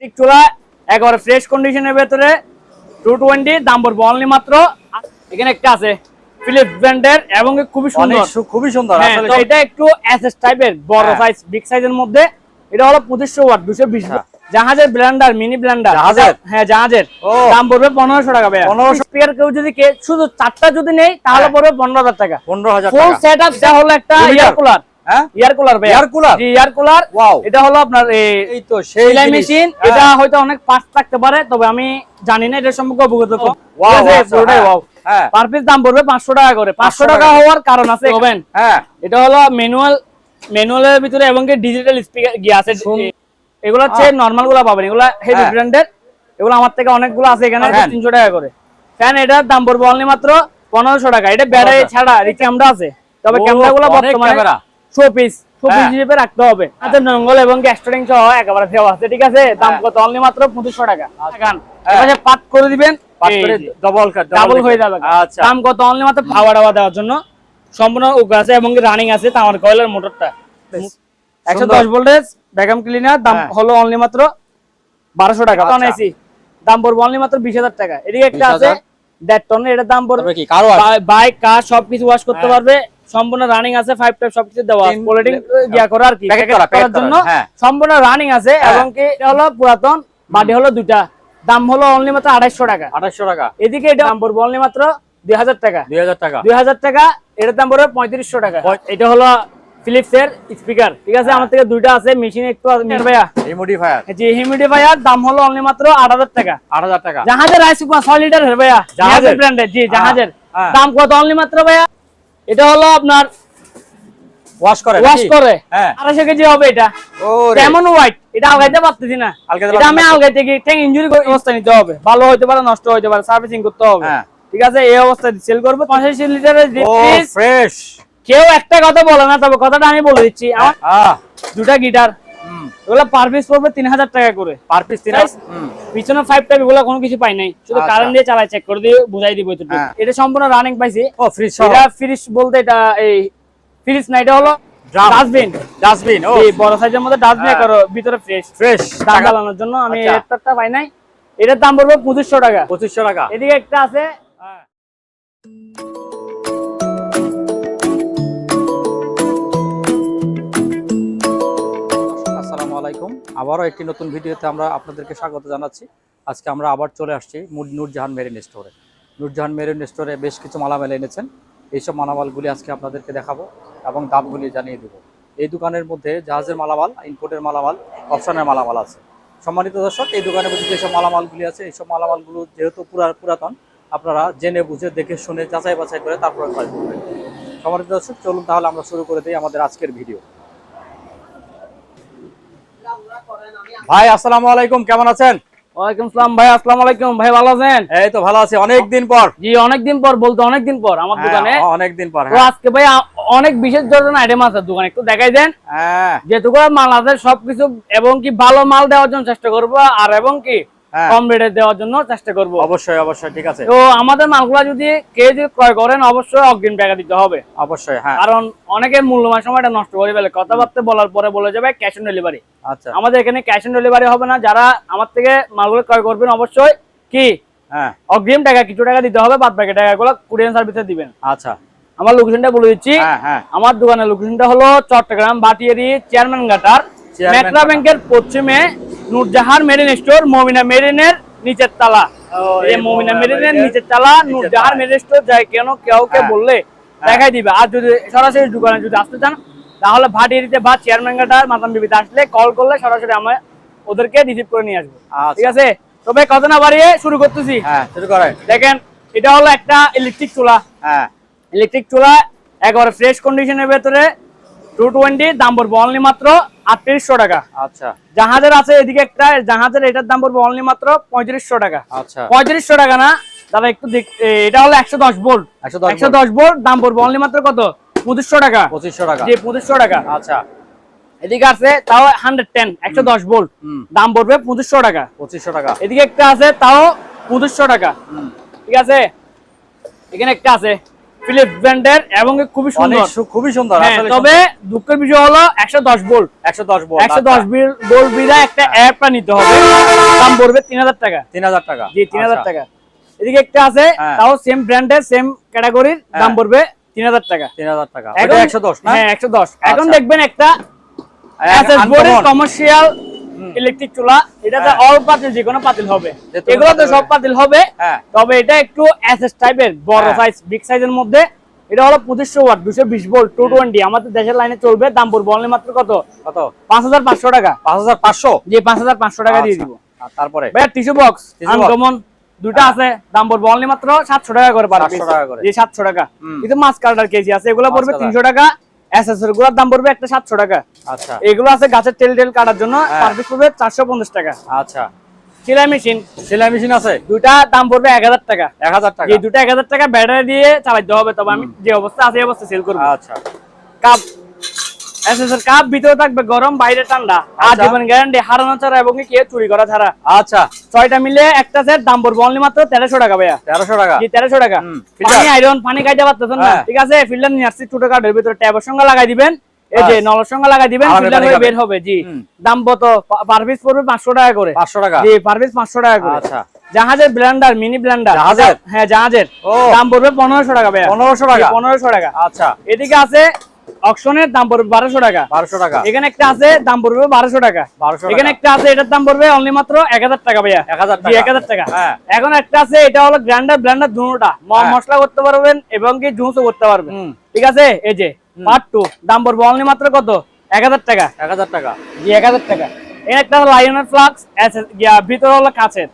Electric চুলা একেবারে fresh কন্ডিশনের ভেতরে 220 দাম পড়বে অনলি মাত্র। এখানে একটা আছে ফিলিপস ব্র্যান্ডের এবং খুবই সুন্দর আসলে এটা একটু এসএস টাইপের বড় সাইজ বিগ সাইজের মধ্যে। এটা হলো 2500 ওয়াট 220 জাহাজের ব্লেন্ডার মিনি ব্লেন্ডার হ্যাঁ জাহাজের দাম পড়বে 1500 টাকা ভাই। 1500 স্পিয়ার কেউ যদি শুধু চারটা যদি নেই তাহলে পড়বে 15000 টাকা। 15000 টাকা ফুল সেটআপ। এটা হলো একটা এয়ার কুলার এয়ার কুলার ভাই এয়ার কুলার। এটা হলো আপনার এই তো সেলাই মেশিন। এটা হয়তো অনেক পার্টস থাকতে পারে তবে আমি জানি না এটা সম্পর্কে অবগত কম। পুরোটাই ওয়াও। পার পিস দাম পড়বে 500 টাকা করে। 500 টাকা হওয়ার কারণ আছে হবেন এটা হলো ম্যানুয়ালের ভিতরে এবং ডিজিটাল স্পিকার গিয়ে আছে। এগুলো হচ্ছে নরমাল গুলো পাবেন, এগুলো হেভি ব্র্যান্ডের। এগুলো আমার থেকে অনেকগুলো আছে এখানে 300 টাকা করে। ফ্যান এটার দাম পড়বে অনলি মাত্র 1500 টাকা। এটা ব্যাটারি ছাড়া ক্যামেরা আছে তবে ক্যামেরাগুলো বর্তমানে শোপিস হিসেবে রাখতে হবে। আচ্ছা নঙ্গল এবং গ্যাস্টারিং সহ একেবারে দেওয়া আছে ঠিক আছে। দাম কত অনলি মাত্র 2500 টাকা। এবারে পাট করে দিবেন ডাবল হয়ে যাবে। আচ্ছা দাম কত অনলি মাত্র পাওয়ার দেওয়ার জন্য সম্পূর্ণ উগা আছে এবং রানিং আছে তামার কয়েলের মোটরটা 110 ভোল্টেজ ভ্যাকুয়াম ক্লিনার। দাম হলো অনলি মাত্র 1200 টাকা। টন এসি দাম পড়বে অনলি মাত্র 20000 টাকা। এদিকে একটা আছে 1.5 টনের, এটার দাম পড়বে কি বাইক কার সবকিছু ওয়াশ করতে পারবে। সম্পূর্ণ রানিং আছে 5 টাইপ সবকিছু দেওয়া আছে কোল্ডিং গিয়া করে আর কি করার জন্য সম্পূর্ণ রানিং আছে এবং কি এটা হলো পুরাতন বাডি হলো দুইটা। দাম হলো অনলি মাত্র 2800 টাকা। 2800 টাকা। এদিকে এটা দাম পড়বে অনলি মাত্র 2000 টাকা। 2000 টাকা। এটার দাম পড়বে 3500 টাকা। এটা হলো ফিলিপস এর স্পিকার ঠিক আছে। আমার থেকে দুইটা আছে মেশিন একটু ভাইয়া হিউমিডিফায়ার। জি হিউমিডিফায়ার দাম হলো অনলি মাত্র 8000 টাকা। 8000 টাকা। জাহাজের রাইস কুকার 6 লিটার ভাইয়া জাহাজের ব্র্যান্ডের। জি জাহাজের দাম কত অনলি মাত্র ভাইয়া। এটা হলো আপনার ওয়াশ করে 250 কেজি হবে। এটা কেমন হোয়াইট এটা আলগাইতে পারতেছি না। এটা আমি আলগাইতে গিয়ে ট্যাঙ্ক ইনজুরি করে অবস্থা নিতে হবে। ভালো হইতে পারে নষ্ট হইতে পারে সার্ভিসিং করতে হবে ঠিক আছে। এই অবস্থায় সেল করব 85 লিটারের ফ্রেশ। কেউ একটা কথা বলে না তবে কথাটা আমি বলে দিচ্ছি। দুটা গিটার এগুলো পার পিস পড়বে 3000 টাকা করে। Per piece 3000। পিছনে 5 টাইপ এগুলো কোনো কিছু পাই নাই, শুধু কারেন্ট দিয়ে চালাই চেক করে দিয়ে বুঝাই দিব এতটুকু। এটা সম্পূর্ণ রানিং পাইছি। ও ফ্রিজ এটা ফ্রিজ বলতে এটা এই ফ্রিজ না, এটা হলো ডাস্টবিন। ও এই বড় সাইজের মধ্যে ডাস্টবিন করো ভিতরে ফ্রেশ দাম চালানোর জন্য। আমি একটা পাই নাই। এটার দাম পড়বে 2500 টাকা। 2500 টাকা। এদিকে একটা আছে আবারও একটি নতুন ভিডিওতে আমরা আপনাদেরকে স্বাগত জানাচ্ছি। আজকে আমরা আবার চলে আসছি নূরজাহান মেরিন স্টোরে। নূরজাহান মেরিন স্টোরে বেশ কিছু মালামাল এনেছেন। এইসব মালামালগুলি আজকে আপনাদেরকে দেখাবো এবং দামগুলি জানিয়ে দেবো। এই দোকানের মধ্যে জাহাজের মালামাল, ইম্পোর্টের মালামাল, অপশনের মালামাল আছে। সম্মানিত দর্শক, এই দোকানের মধ্যে যেসব মালামালগুলি আছে এইসব মালামালগুলো যেহেতু পুরাতন, আপনারা জেনে বুঝে দেখে শুনে যাচাই বাছাই করে তারপরে ক্রয় করবেন। সম্মানিত দর্শক, চলুন তাহলে আমরা শুরু করে দিই আমাদের আজকের ভিডিও। ভাই আসসালামু আলাইকুম, কেমন আছেন? ওয়ালাইকুম আসসালাম ভাই। আসসালামু আলাইকুম ভাই, ভালো আছেন? এই তো ভালো আছি, অনেকদিন পর। জি অনেকদিন পর বলতে অনেকদিন পর আমার দোকানে। অনেকদিন পর। তো আজকে ভাই অনেক বিশেষ ধরনের আইটেম আছে দোকানে, একটু দেখাই দেন। যেটুকু মাল আছে সবকিছু এবং কি ভালো মাল দেওয়ার জন্য চেষ্টা করব আর এবং কি কম রেটে দেওয়ার জন্য চেষ্টা করব। অবশ্যই অবশ্যই, ঠিক আছে। তো আমাদের মালগুলো যদি কেউ যদি ক্রয় করেন অবশ্যই অগ্রিম টাকা দিতে হবে। অবশ্যই হ্যাঁ, কারণ অনেকে মূল্যবান সময়টা নষ্ট করে ফেলে, কথাবার্তা বলার পরে বলে যাবে ক্যাশ অন ডেলিভারি। আচ্ছা আমাদের এখানে ক্যাশ অন ডেলিভারি হবে না। যারা আমার থেকে মালগুলো ক্রয় করবেন অবশ্যই কি অগ্রিম টাকা কিছু টাকা দিতে হবে, বাদ বাকি টাকাগুলো কুরিয়ার সার্ভিসে দিবেন। আচ্ছা আমার লোকেশনটা বলে দিচ্ছি। আমার দোকানের লোকেশনটা হলো চট্টগ্রাম বাটিয়ারি চেয়ারম্যান ঘাটার মেট্রা ব্যাংকের পশ্চিমে নূরজাহান মেরিন স্টোর, মমিনা মেরিনের নিচের তালা। এই মমিনা মেরিনের নিচের তালা নূরজাহান মেরিন স্টোর যায় কেন কেউকে বললে দেখাই দিবে। আর যদি সরাসরি দোকানে যদি আসতে চান তাহলে ভাটিয়ারিতে বা চেয়ারম্যান ঘাটার মাতাম বিবিতে আসলে কল করলে সরাসরি আমরা ওদেরকে রিসিভ করে নিয়ে আসবো। ঠিক আছে, তবে কথা না বাড়িয়ে শুরু করতেছি। দেখেন এটা হলো একটা ইলেকট্রিক চুলা। ইলেকট্রিক চুলা একেবারে ফ্রেশ কন্ডিশনের ভেতরে 220 দাম পড়বে অনলি মাত্র 3800 টাকা। আচ্ছা জাহাজের আছে এদিকে একটা জাহাজের, এটার দাম পড়বে অনলি মাত্র 3500 টাকা। আচ্ছা 3500 টাকা না দাদা, একটু এটা হলো 110 ভোল্ট। 110 ভোল্ট দাম পড়বে অনলি মাত্র কত 2500 টাকা। 2500 টাকা। জি 2500 টাকা। আচ্ছা এদিকে আছে তাও 110 110 ভোল্ট দাম পড়বে 2500 টাকা। 2500 টাকা। এদিকে একটা আছে তাও 2500 টাকা। ঠিক আছে, এখানে একটা আছে ফিলিপস ব্র্যান্ডের এবং খুবই সুন্দর, খুবই সুন্দর। তবে দুঃখের বিষয় হলো 110 ভোল্ট 110 ভোল্ট বিরা একটা অ্যাপটা নিতে হবে, দাম পড়বে 3000 টাকা। 3000 টাকা, জি 3000 টাকা। এদিকে একটা আছে তাও সেম ব্র্যান্ডের সেম ক্যাটাগরির, দাম পড়বে 3000 টাকা। 3000 টাকা, এটা 110 না? হ্যাঁ 110। এখন দেখবেন একটা এসএস বোর্ডের কমার্শিয়াল ইলেকট্রিক চুলা, এটাতে অল পাতিল, যে কোনো পাতিল হবে, এগুলো তো সব পাতিল হবে, তবে এটা একটু এসএস টাইপের বড় সাইজ, বিগ সাইজের মধ্যে। এটা হলো 2500 ওয়াট 220 ভোল্ট 220, আমাদের দেশের লাইনে চলবে। দাম পড়বে অনলি মাত্র কত 5500 টাকা। 5500? জি 5500 টাকা দিয়ে দিব। তারপরে ভাইয়া টিস্যু বক্স আনকমন দুটো আছে, দাম পড়বে অনলি মাত্র 700 টাকা করে পার পিস। জি 700 টাকা। কিন্তু মাছ কাটার কেজি আছে, এগুলো পড়বে 300 টাকা। এসএসএর গুলোর দাম পড়বে একটা 700 টাকা। আচ্ছা, এগুলো আছে গাছের তেল কাটার জন্য, পার পিস পড়বে 450 টাকা। আচ্ছা, সেলাই মেশিন আছে দুটা, দাম পড়বে 1000 টাকা। 1000 টাকা, এই দুটো 1000 টাকা, ব্যাটারি দিয়ে চালাতে হবে, তবে আমি যে অবস্থা আছে এই অবস্থা সেল করব। আচ্ছা, কাপ এসএসএর কাপ, ভিতরে থাকবে গরম, বাইরে ঠান্ডা, আজীবন গ্যারান্টি, হারানো ছাড়া এবং কি চুরি করা ছাড়া। আচ্ছা, 6টা মিলে একটা সেট, দাম পড়বে অনলি মাত্র 1300 টাকা ভাইয়া। 1300 টাকা? জি 1300 টাকা। পানি আয়রন, পানি খাইতে পারতেছেন না, ঠিক আছে, ফিল্টার নিয়ে আসছি ছোট কার্ডের ভিতরে, ট্যাবের সঙ্গে লাগাই দিবেন, এই যে নলের সঙ্গে লাগাই দিবেন, ফিল্টার হয়ে বের হবে। জি দাম কত পার পিস পড়বে 500 টাকা করে। 500 টাকা? জি পার পিস 500 টাকা করে। আচ্ছা, জাহাজের ব্লেন্ডার, মিনি ব্লেন্ডার, জাহাজের? হ্যাঁ জাহাজের, দাম পড়বে 1500 টাকা ভাইয়া। 1500 টাকা? 1500 টাকা। আচ্ছা, এদিকে আছে অকশনের, দাম পড়বে 1200 টাকা। 1200 টাকা? এখানে একটা আছে, দাম পড়বে 1200 টাকা। এখানে একটা আছে, এটার দাম পড়বে অনলি মাত্র 1000 টাকা ভাইয়া। 1000 টাকা? জি 1000 টাকা। এখন একটা আছে, এটা হলো গ্রাইন্ডার ব্লেন্ডার, দুটোটা মশলা করতে পারবেন এবং কি জুসও করতে পারবেন, ঠিক আছে। এই যে পার্ট 2, দাম পড়বে অনলি মাত্র কত 1000 টাকা। 1000 টাকা? জি 1000 টাকা। এখানে একটা লাইনের ফ্লাক্স, ভিতরে হলো কাঁচের,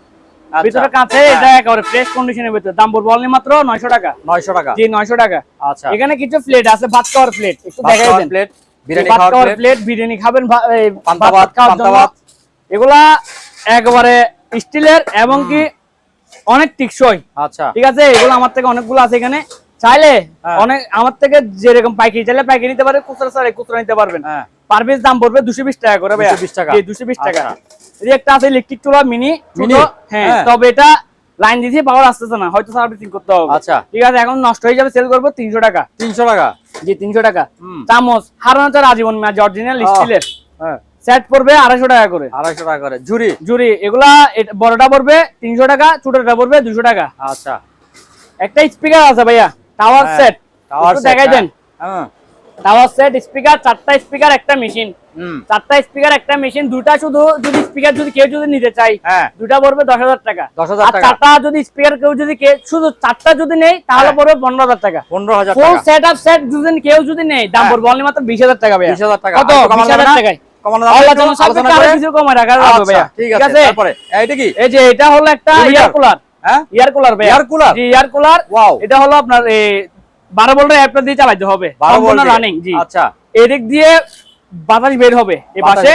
ভিতরে কাঁচে, এটা একেবারে ফ্রেশ কন্ডিশনের ভিতরে, দাম পড়বে অনলি মাত্র 900 টাকা। 900 টাকা? জি 900 টাকা। আচ্ছা, এখানে কিছু প্লেট আছে, ভাত খাওয়ার প্লেট, একটু দেখাই দেন। প্লেট, ভাত খাওয়ার প্লেট, বিরিয়ানি খাবেন, ভাত খাওয়ার জন্য। এগুলা একেবারে স্টিলের এবং কি অনেক টিকসই। আচ্ছা, ঠিক আছে, এগুলো আমার থেকে অনেকগুলো আছে এখানে, চাইলে অনেক আমার থেকে যেরকম পাইকারি চাইলে পাইকারি নিতে পারে, খুচরা চাইলে খুচরা নিতে পারবেন। পার পিস দাম পড়বে 220 টাকা করে ভাইয়া। 220 টাকা? জি 220 টাকা। এই একটা আছে ইলেকট্রিক চুলা, মিনি, হ্যাঁ, তবে এটা লাইন দিতে পাওয়ার আসতেছে না, হয়তো সার্ভিসিং করতে হবে। আচ্ছা, ঠিক আছে, এখন নষ্ট হয়ে যাবে, সেল করব 300 টাকা। 300 টাকা? জি 300 টাকা। চামচ হারানো ছাড়া আজীবন ম্যাচ, অরিজিনাল স্টিলের, সেট পড়বে 250 টাকা করে। 250 টাকা করে? ঝুরি এগুলা বড়টা পড়বে 300 টাকা, ছোটটা পড়বে 200 টাকা। আচ্ছা, একটা স্পিকার আছে ভাইয়া, টাওয়ার সেট, একটু দেখাই দেন। টাওয়ার সেট স্পিকার, 4টা স্পিকার একটা মেশিন, 4টা স্পিকার একটা মেশিন, দুটা শুধু যদি স্পিকার যদি কেউ যদি নিতে চাই, দুটা পড়বে 10,000 টাকা। 10,000 টাকা? 4টা যদি স্পিকার কেউ যদি শুধু 4টা যদি নেই, তাহলে পড়বে 15,000 টাকা। 15,000 ফুল টাকা? সেটআপ সেট যদি কেউ যদি নেই, দাম পড়বে অনলি মাত্র 20,000 টাকা ভাইয়া। 20,000 টাকা? কত? 20,000 টাকায় কিছু কমায় রাখা যাবে ভাইয়া। ঠিক আছে, তারপরে এটা কি? এই যে এটা হলো একটা এয়ার কুলার, এয়ার কুলার ভাইয়া। Air cooler? জি এয়ার কুলার। ওয়াও, এটা হলো আপনার 12 ভোল্টের অ্যাপটা দিয়ে চালাতে হবে, 12 ভোল্ট রানিং। জি আচ্ছা, এদিক দিয়ে বাতাস বের হবে, এই পাশে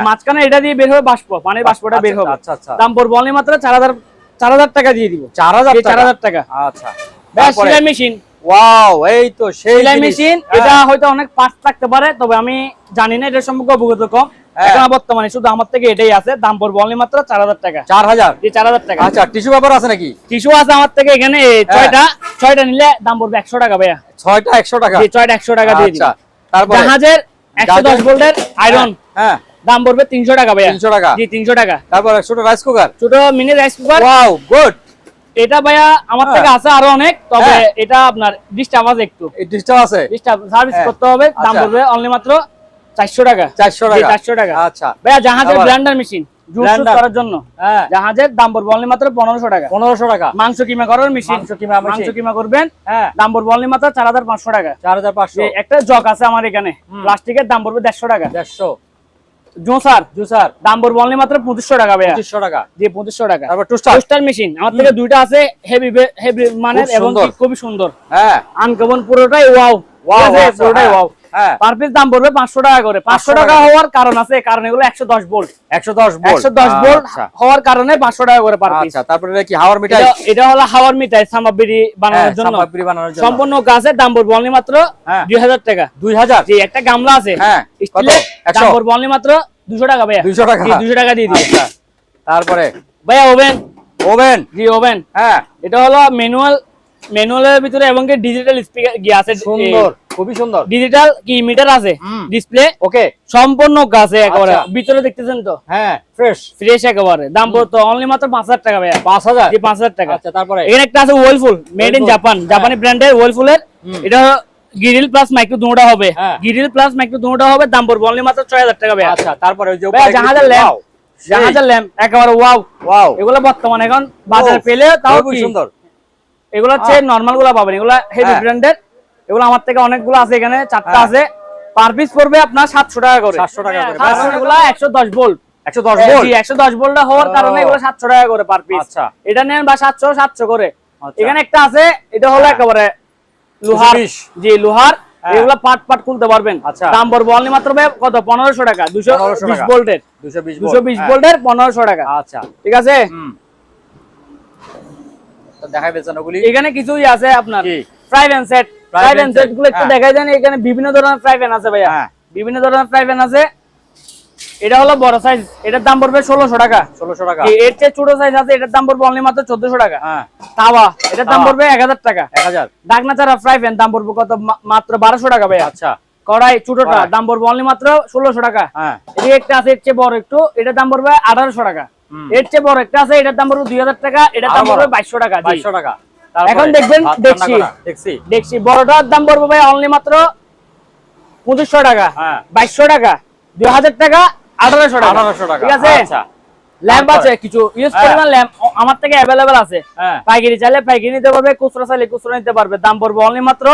মাঝখানে এটা দিয়ে বের হবে বাষ্প, পানির বাষ্পটা বের হবে। আচ্ছা, আচ্ছা, দাম পড়বে অনলি মাত্র 4000 টাকা দিয়ে দিব। 4000 টাকা। আচ্ছা, সেলাই মেশিন। ওয়াও, এই তো সেই সেলাই মেশিন। এটা হয়তো অনেক পার্টস থাকতে পারে, তবে আমি জানি না, এটা সম্পর্কে অবগত কম। এখন বর্তমানে শুধু আমার থেকে এটাই আছে, দাম পড়বে অনলি মাত্র 4000 টাকা। 4000? জি 4000 টাকা। আচ্ছা, টিস্যু পেপার আছে নাকি? টিস্যু আছে আমার থেকে এখানে 6টা নিলে দাম পড়বে 100 টাকা ভাইয়া। 6টা 100 টাকা? জি 6টা 100 টাকা দিয়ে দিই। আচ্ছা, তারপরে জাহাজের 110 ভোল্টের আয়রন, দাম পড়বে 300 টাকা ভাইয়া। 300 টাকা? জি 300 টাকা। তারপর ছোট রাইস কুকার, ছোট mini rice cooker. Wow, good. এটা ভাইয়া আমার থেকে আছে আরো অনেক, তবে এটা আপনার ডিস্টার্ব আছে একটু, ডিস্টার্ব আছে, ডিস্টার্ব সার্ভিস করতে হবে। দাম পড়বে অনলি মাত্র 400 টাকা। 400 টাকা? 400 টাকা। আচ্ছা, ভাইয়া জাহাজের ব্লেন্ডার মেশিন, জুস করার জন্য জাহাজের, দাম পড়বে অনলি মাত্র 1500 টাকা। 1500 টাকা? মাংস কিমা করার মেশিন, মাংস কিমা করবেন, দাম পড়বে অনলি মাত্র 4500 টাকা। 4500? একটা জগ আছে আমার এখানে প্লাস্টিকের, দাম পড়বে 150 টাকা। 150? জুসার দাম পড়বে অনলি মাত্র 2500 টাকা ভাইয়া। 2500 টাকা? জি 2500 টাকা। তারপর টোস্টার মেশিন আমার থেকে দুইটা আছে, হেভি মানের এবং খুবই সুন্দর, আনকমন, পুরোটাই ওয়াও, পুরোটাই ওয়াও। পার পিস দাম পড়বে 500 টাকা করে। 500 টাকা হওয়ার কারণ আছে, কারণ এগুলো 110 ভোল্ট। 110 ভোল্ট হওয়ার কারণে 500 টাকা করে পার পিস। আচ্ছা, তারপরে এটা কি হাওয়ার মিঠাই? এটা হলো হাওয়ার মিঠাই, সামাবিরি বানানোর জন্য, সম্পূর্ণ গাছের, দাম পড়বে অনলি মাত্র 2000 টাকা। 2000? জি একটা গামলা আছে স্টিলের, দাম পড়বে অনলি মাত্র 200 টাকা ভাইয়া। 200 টাকা? জি 200 টাকা দিয়ে দিই। তারপরে ভাইয়া ওভেন। ওভেন? জি ওভেন। এটা হলো ম্যানুয়াল ম্যানুয়ালের ভিতরে এবং ডিজিটাল স্পিকার আছে, সুন্দর, খুবই সুন্দর। ডিজিটাল কি মিটার আছে, ডিসপ্লে ওকে, সম্পূর্ণ আছে একেবারে। ভিতরে দেখতেছেন তো, হ্যাঁ ফ্রেশ ফ্রেশ একেবারে। দাম পড়তো অনলি মাত্র 5000 টাকা ভাইয়া। 5000? জি 5000 টাকা। আচ্ছা, তারপরে এখানে একটা আছে ওয়ালফুল, মেড ইন জাপান, জাপানি ব্র্যান্ডের ওয়ালফুলের। এটা গ্রিল প্লাস মাইক্রো দুটোটা হবে, গ্রিল প্লাস মাইক্রো দুটোটা হবে। দাম পড়বে অনলি মাত্র 6000 টাকা ভাইয়া। আচ্ছা, তারপরে ওই যে জাহাজের ল্যাম্প, জাহাজের ল্যাম্প একেবারে ওয়াও ওয়াও। এগুলো বর্তমানে এখন বাজারে পেলে তাও খুব কি সুন্দর। এগুলো হচ্ছে নরমাল গুলা পাবেন, এগুলো হেভি ব্র্যান্ডের। এগুলো আমার থেকে অনেকগুলো আছে, এখানে 4টা আছে। পার পিস পড়বে আপনার 700 টাকা করে। 700 টাকা করে। এগুলো 110 ভোল্ট, 110 ভোল্ট। জি 110 ভোল্ট হওয়ার কারণে এগুলো 700 টাকা করে পার পিস। আচ্ছা, এটা নেন বা 700 করে। এখানে একটা আছে, এটা হলো একেবারে লোহার, জি লোহার। এগুলো পাট পাট খুলতে পারবেন। দাম পড়বে অনলি মাত্র কত 1500 টাকা। 220 ভোল্টের, 220 ভোল্টের 1500 টাকা। আচ্ছা, ঠিক আছে। তো দেখাই বেচেন ওগুলি। এখানে কিছুই আছে আপনার fry pan set, fry pan set গুলো একটু দেখাই দেন। এখানে বিভিন্ন ধরনের ফ্রাই প্যান আছে ভাইয়া, বিভিন্ন ধরনের ফ্রাই প্যান আছে। এটা হলো বড় সাইজ, এটার দাম পড়বে 1600 টাকা। 1600 টাকা। এর চেয়ে ছোট সাইজ আছে, এটার দাম পড়বে অনলি মাত্র 1400 টাকা। তাওয়া, এটার দাম পড়বে 1000 টাকা। 1000। ঢাকনা ছাড়া ফ্রাই প্যান দাম পড়বে কত মাত্র 1200 টাকা ভাইয়া। আচ্ছা, কড়াই ছোটটা দাম পড়বে অনলি মাত্র 1600 টাকা। এই একটা আছে এর চেয়ে বড় একটু, এটার দাম পড়বে 1800 টাকা। এর চেয়ে বড় একটা আছে, এটার দাম পড়বে 2000 টাকা, এটার দাম পড়বে 2200 টাকা। 2200 টাকা। এখন দেখবেন দেখছি বড়টার দাম পড়বে ভাই অনলি মাত্র 2500 টাকা, 2200 টাকা, 2000 টাকা, 1800 টাকা। 1800 টাকা। ঠিক আছে। আচ্ছা, ল্যাম্প আছে কিছু ইউজ পরিমাণ ল্যাম্প আমার থেকে अवेलेबल আছে। পাইকারি চাইলে পাইকারি নিতে পারবে, খুচরা চাইলে খুচরা নিতে পারবে। দাম পড়বে অনলি মাত্র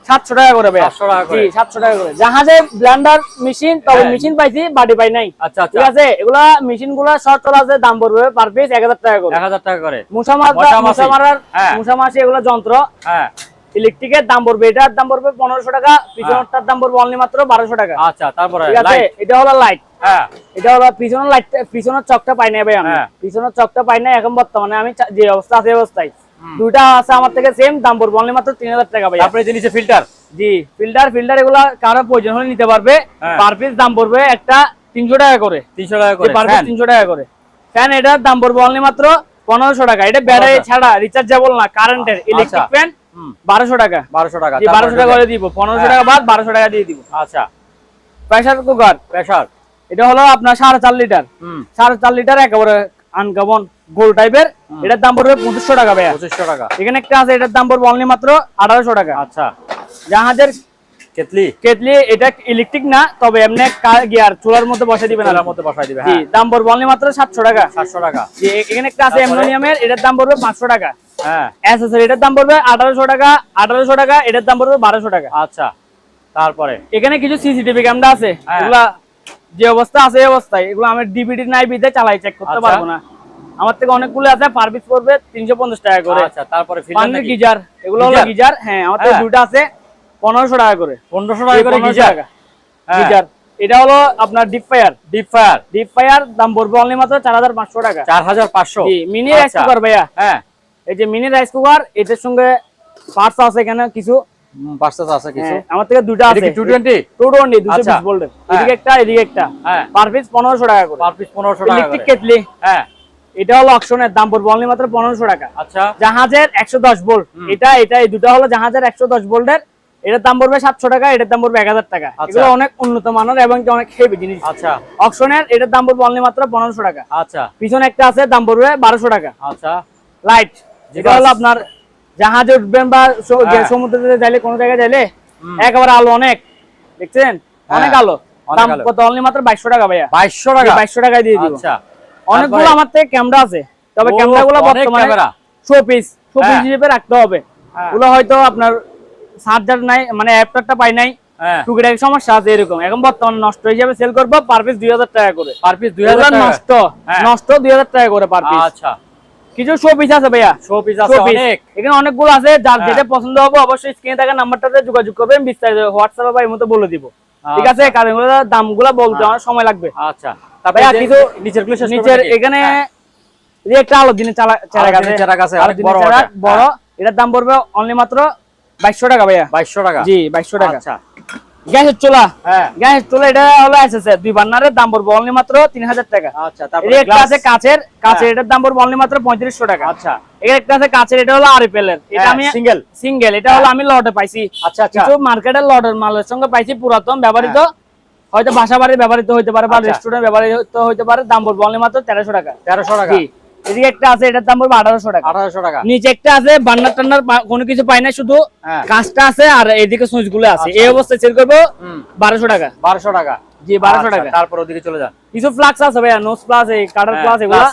700 টাকা করে ভাই। 700 টাকা করে। জি 700 টাকা করে। জাহাজে ব্লেন্ডার মেশিন, তবে মেশিন পাইছি, বাড়ি পাই নাই। আচ্ছা আচ্ছা, ঠিক আছে। এগুলা মেশিনগুলা শর্ট চলা আছে, দাম পড়বে পার পিস 1000 টাকা করে। 1000 টাকা করে। মুসা মারার মুসা মাছি এগুলা যন্ত্র, ইলেকট্রিকের দাম পড়বে, এটার দাম পড়বে 1500 টাকা। পিছনটার দাম পড়বে অনলি মাত্র 1200 টাকা। আচ্ছা, তারপরে ঠিক আছে। এটা হলো লাইট, এটা হলো পিছনের লাইট, পিছনের চকটা পাই নাই ভাই আমি, পিছনের চকটা পাই নাই এখন বর্তমানে। আমি যে অবস্থা আছে অবস্থায় দুইটা আছে আমার থেকে সেম, দাম পড়বে অনলি মাত্র 3000 টাকা ভাই। আপনি যে নিচে ফিল্টার, জি ফিল্টার এগুলা কারো প্রয়োজন হলে নিতে পারবে। পার পিস দাম পড়বে একটা 300 টাকা করে। 300 টাকা করে পার পিস 300 টাকা করে। ফ্যান এটার দাম পড়বে অনলি মাত্র 1500 টাকা। এটা ব্যাটারি ছাড়া, রিচার্জেবল না, কারেন্টের ইলেকট্রিক ফ্যান 1200 টাকা। 1200 টাকা। 1200 টাকা করে দিব, 1500 টাকা বাদ 1200 টাকা দিয়ে দিব। আচ্ছা, প্রেসার কুকার, প্রেসার, এটা হলো আপনার 4.5 লিটার, 4.5 লিটার একেবারে আনকমন গোল টাইপের। এটার দাম পড়বে 2500 টাকা ভাইয়া। 2500 টাকা। এখানে একটা আছে, এটার দাম পড়বে অনলি মাত্র 1800 টাকা। আচ্ছা, জাহাজের কেতলি, এটা ইলেকট্রিক না, তবে এমনি গিয়ার চুলার মধ্যে বসাই দিবেন, চুলার মধ্যে বসাই দিবে। জি দাম পড়বে অনলি মাত্র 700 টাকা। 700 টাকা। জি এখানে একটা আছে অ্যালুমিনিয়ামের, এটার দাম পড়বে 500 টাকা। অ্যাক্সেসরি, এটার দাম পড়বে 1800 টাকা, 1800 টাকা, এটার দাম পড়বে 1200 টাকা। আচ্ছা, তারপরে এখানে কিছু সিসিটিভি ক্যামেরা আছে, এগুলা যে অবস্থা আছে এই অবস্থায়, এগুলো আমি ডিভিডি নাই বিদে চালাই, চেক করতে পারবো না। আমার থেকে অনেকগুলো আছে, পার পিস পড়বে 350 টাকা করে। আচ্ছা, তারপরে ফিল্টার, গিজার, এগুলো হলো গিজার। হ্যাঁ, আমার থেকে দুটো আছে 1500 টাকা করে। 1500 টাকা করে গিজার। গিজার এটা হলো আপনার ডিপ ফায়ার, দাম পড়বে অনলি মাত্র 4500 টাকা। 4500। জি মিনি রাইস কুকার ভাইয়া। এই যে মিনি রাইস কুকার, এটার সঙ্গে পার্টস আছে এখানে কিছু, পার্টস আছে কিছু। আমার থেকে দুটো আছে। 220 220 ভোল্টের, এদিকে একটা এদিকে একটা। পার পিস 1500 টাকা করে। পার পিস 1500 টাকা করে। ইলেকট্রিক কেটলি, এটা হলো অকশনের, দাম পড়বে অনলি মাত্র 1500 টাকা। আচ্ছা, জাহাজের 110 ভোল্ট, এটা এই দুটো হলো জাহাজের 110 ভোল্টের, এটার দাম পড়বে 700 টাকা, এটার দাম পড়বে 1000 টাকা। এগুলো অনেক উন্নত মানের এবং অনেক হেভি জিনিস। আচ্ছা, অকশনের, এটার দাম পড়বে অনলি মাত্র 1500 টাকা। আচ্ছা, পিছনে একটা আছে, দাম পড়বে 1200 টাকা। আচ্ছা, লাইট, যেটা হলো আপনার জাহাজে উঠবেন বা সমুদ্রে যাইলে, কোনো জায়গায় যাইলে একেবারে আলো অনেক, দেখছেন অনেক আলো। দাম কত অনলি মাত্র 2200 টাকা ভাইয়া। 2200 টাকা। 2200 টাকায় দিয়ে দিব। আচ্ছা, অনেকগুলো আমার থেকে ক্যামেরা আছে, তবে ক্যামেরাগুলো বর্তমানে শো পিস হিসেবে রাখতে হবে। ওগুলো হয়তো আপনার চার্জার নাই, মানে অ্যাডাপ্টারটা পাই নাই, টুকিটাকি সমস্যা আছে এরকম। এখন বর্তমানে নষ্ট হিসেবে সেল করব, পার পিস 2000 টাকা করে। পার পিস 2000 টাকা। নষ্ট 2000 টাকা করে পার পিস। আচ্ছা, কিছু শো পিস আছে ভাইয়া, শো পিস আছে অনেক। এখানে অনেকগুলো আছে, যার যেটা পছন্দ হবে অবশ্যই স্ক্রিনে থাকা নাম্বারটাতে যোগাযোগ করবেন, বিস্তারিত হোয়াটসঅ্যাপে বা ইমোতে বলে দিব। ঠিক আছে, কারণ এগুলোর দামগুলো বলতে অনেক সময় লাগবে। আচ্ছা, তারপরে কিছু নিচের এখানে এই একটা আলো দিনে চারা গাছে বড়, এটার দাম পড়বে অনলি মাত্র 2200 টাকা ভাইয়া। 2200 টাকা। জি 2200 টাকা। আচ্ছা, গ্যাসের চুলা, হ্যাঁ গ্যাসের চুলা এটা হলো এসএসএ 2 বার্নারের, দাম পড়বে অনলি মাত্র 3000 টাকা। আচ্ছা, তারপরে এই একটা আছে কাচের, এটার দাম পড়বে অনলি মাত্র 3500 টাকা। আচ্ছা, এই একটা আছে কাচের, এটা হলো আরএফএল এর, এটা আমি সিঙ্গেল, এটা হলো আমি লটে পাইছি। আচ্ছা আচ্ছা, কিছু মার্কেটের লটের মালের সঙ্গে পাইছি পুরাতন ব্যবহৃত, হয়তো বাসাবাড়ি ব্যবহৃত হইতে পারে বা রেস্টুরেন্ট ব্যবহৃত হইতে পারে, দাম পড়বে অনলি মাত্র 1300 টাকা। 1300 টাকা। এদিকে একটা আছে, এটার দাম পড়বে 1800 টাকা। 1800 টাকা। নিচে একটা আছে বার্নার টান্নার কোনো কিছু পাই না, শুধু কাজটা আছে আর এদিকে সুইচ গুলো আছে। এই অবস্থায় সেল করবো 1200 টাকা। 1200 টাকা, জি 1200 টাকা। তারপর ওদিকে চলে যান। কিছু ফ্লাক্স আছে ভাইয়া, নোজ প্লাস, এই কাটার প্লাস, এগুলা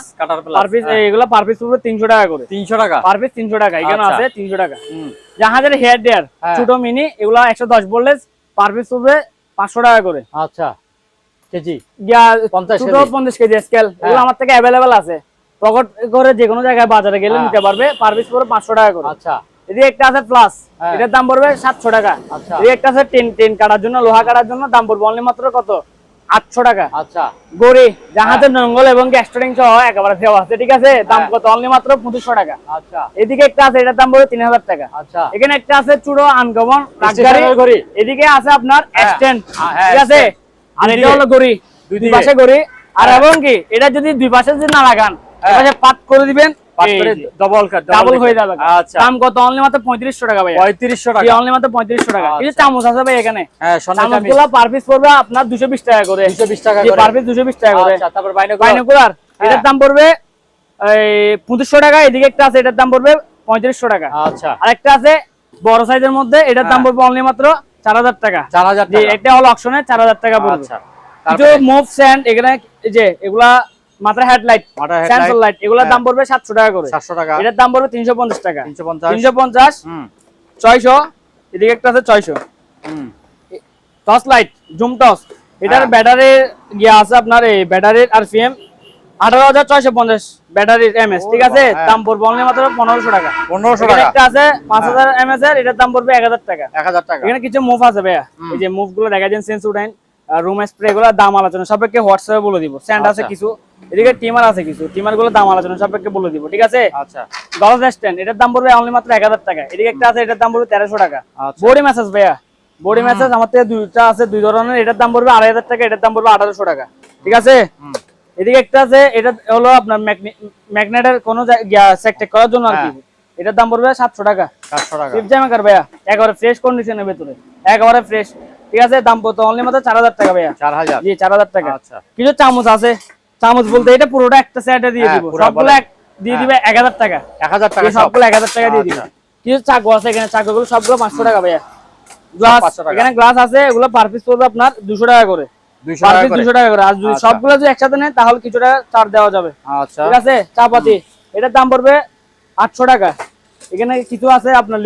পার পিস, এগুলা পার পিস পড়বে 300 টাকা করে। 300 টাকা পার পিস 300 টাকা, এখানে আছে 300 টাকা। জাহাজের হেয়ার ড্রায়ার ছোট মিনি, এগুলা 110 ভোল্টেজ, পার পিস পড়বে 500 টাকা করে। আচ্ছা, কেজি 50 কেজি স্কেল, এগুলো আমার থেকে अवेलेबल আছে, পকেট করে যে কোনো জায়গায় বাজারে গেলে নিতে পারবে, পার পিস পড়বে 500 টাকা করে। আচ্ছা, এদিকে একটা আছে প্লাস, এটার দাম পড়বে 700 টাকা। এদিকে একটা আছে টেন কাটার জন্য, লোহা কাটার জন্য, দাম পড়বে অনলি মাত্র কত 800 টাকা। আচ্ছা, গড়ি জাহাজের নঙ্গল এবং গ্যাস্টারিং সহ একেবারে দেওয়া আছে, ঠিক আছে, দাম কত অনলি মাত্র 2500 টাকা। আচ্ছা, এদিকে একটা আছে, এটার দাম পড়বে 3000 টাকা। আচ্ছা, এখানে একটা আছে চুড়ো আনকমন ঘড়ি, এদিকে আছে আপনার স্ট্যান্ড, ঠিক আছে, আর এটা হলো গড়ি, দুই পাশে গড়ি, আর এবং কি এটা যদি দুই পাশে যদি না লাগান, এপাশে পাট করে দিবেন, ডাবল হয়ে যাবে। দাম কত অনলি মাত্র 3500 টাকা ভাই। 3500 টাকা, অনলি মাত্র 3500 টাকা। এই যে চামচ আছে ভাই এখানে, চামচগুলো পার পিস পড়বে আপনার 220 টাকা করে। 220 টাকা করে পার পিস, 220 টাকা করে। আচ্ছা, তারপর বাইনোকুলার, এটার দাম পড়বে 2500 টাকা। এদিকে একটা আছে, এটার দাম পড়বে 3500 টাকা। আচ্ছা, আরেকটা আছে বড় সাইজের মধ্যে, এটার দাম পড়বে অনলি মাত্র 4000 টাকা। 4000 টাকা, এটা হলো অকশনে 4000 টাকা পড়বে। আচ্ছা, কিছু মুভ স্ট্যান্ড, এখানে এই যে এগুলা মাত্র হেডলাইট, সেন্সর লাইট, এগুলোর দাম পড়বে 700 টাকা করে। 700 টাকা, এটার দাম পড়বে 350 টাকা। 350, 600, এদিকে একটা আছে 600। টর্চ লাইট, জুম টর্চ, এটার ব্যাটারি গিয়া আছে আপনার, এই ব্যাটারির আরপিএম 18650 ব্যাটারির এমএস, ঠিক আছে, দাম পড়বে অনলি মাত্র 1500 টাকা। 1500 টাকা। একটা আছে 5000 এমএস এর, এটার দাম পড়বে 1000 টাকা। 1000 টাকা। এখানে কিছু মুভ আছে ভাইয়া, এই যে মুভ গুলো দেখা যান, সেন্স উঠাইন, রুম স্প্রে গুলো দাম আলোচনা সাপেক্ষে হোয়াটসঅ্যাপে বলে দিব। স্ট্যান্ড আছে কিছু, এদিকে টিমার আছে কিছু, টিমার গুলো দাম আলোচনা সাপেক্ষে বলে দিব, ঠিক আছে। আচ্ছা, গলফ স্ট্যান্ড, এটার দাম পড়বে অনলি মাত্র 1000 টাকা। এদিকে একটা আছে, এটার দাম পড়বে 1300 টাকা। বডি ম্যাসাজ ভাইয়া, বডি ম্যাসাজ আমার থেকে দুইটা আছে, দুই ধরনের, এটার দাম পড়বে 2500 টাকা, এটার দাম পড়বে 1800 টাকা, ঠিক আছে। এদিকে একটা আছে, এটা হলো আপনার ম্যাগনেটের কোনো সেকটেক করার জন্য আর কি, এটার দাম পড়বে 700 টাকা। 700 টাকা। সিপ জ্যামাকার ভাইয়া, একেবারে ফ্রেশ কন্ডিশনের ভিতরে, একেবারে ফ্রেশ, ঠিক আছে, দাম কত অনলি মাত্র 4000 টাকা ভাইয়া। 4000, জি 4000 টাকা। আচ্ছা, কিছু চামচ আছে, চামচ বলতে এটা পুরোটা একটা সেটে দিয়ে দিব, সবগুলো দিয়ে দিবে 1000 টাকা। 1000 টাকা, সবগুলো 1000 টাকা দিয়ে দিবে। কিছু চাকু আছে, এখানে চাকুগুলো সবগুলো 500 টাকা ভাইয়া। গ্লাস, এখানে গ্লাস আছে, এগুলো পার পিস পড়বে আপনার 200 টাকা করে। 200 টাকা করে। আর যদি সবগুলো যদি একসাথে নেন তাহলে কিছুটা ছাড় দেওয়া যাবে। আচ্ছা, ঠিক আছে। চাপাতি, এটার দাম পড়বে 800 টাকা। এখানে কিছু আছে আপনার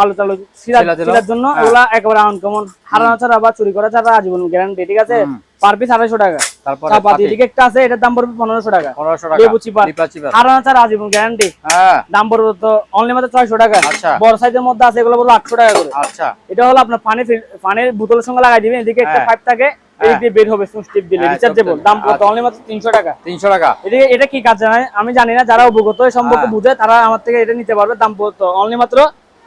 আলো টালো ছিলার জন্য, এগুলা একেবারে আনকমন, হারানো ছাড়া বা চুরি করা ছাড়া আজীবন গ্যারান্টি, ঠিক আছে, পার পিস 250 টাকা। চাপাতি, এদিকে একটা আছে, এটার দাম পড়বে 1500 টাকা। 1500 টাকা, লেবু চিপার, হারানো ছাড়া আজীবন গ্যারান্টি, দাম পড়বে তো অনলি মাত্র 600 টাকা। বড় সাইজের মধ্যে আছে, এগুলো বলবো 800 টাকা করে। আচ্ছা, এটা হলো আপনার পানির বোতলের সঙ্গে লাগাই দিবেন, এদিকে একটা পাইপ থাকে, এই দিয়ে বের হবে সুইচ টিপ দিলে, রিচার্জেবল, দাম কত অনলি মাত্র 300 টাকা। 300 টাকা। এটা কি কাজ জানেন আমি জানি না, যারা অভিজ্ঞতা এই সম্পর্কে বুঝে তারা আমার থেকে এটা নিতে পারবে, দাম কত অনলি মাত্র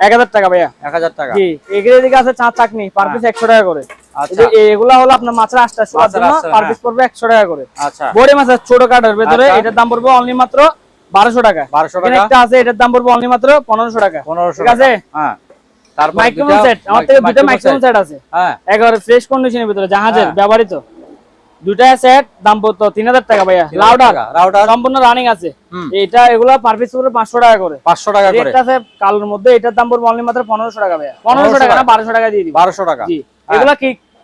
1000 টাকা ভাইয়া। 1000 টাকা, জি। এদিকে আছে চা চাকনি, পার পিস 100 টাকা করে। আচ্ছা, এগুলা হলো আপনার মাছের আস্তা শোয়ার জন্য, পার পিস পড়বে 100 টাকা করে। আচ্ছা, বড়ি মাছের ছোট কাটার ভিতরে, এটার দাম পড়বে অনলি মাত্র 1200 টাকা। 1200 টাকা। একটা আছে, এটার দাম পড়বে অনলি মাত্র 1500 টাকা। 1500, ঠিক আছে। হ্যাঁ, তারপর মাইক্রোফোন সেট, আমার থেকে দুটো মাইক্রোফোন সেট আছে, হ্যাঁ, একেবারে ফ্রেশ কন্ডিশনের ভিতরে, জাহাজের ব্যবহৃত দুটা সেট, দাম কত 3000 টাকা ভাইয়া। লাউডার সম্পূর্ণ রানিং আছে, এটা এগুলা পার পিস পড়বে 500 টাকা করে। 500 টাকা করে। একটা আছে কালোর মধ্যে, এটার দাম পড়বে অনলি মাত্র 1500 টাকা ভাইয়া। 1500 টাকা না, 1200 টাকা দিয়ে দিই। 1200 টাকা, জি। এগুলা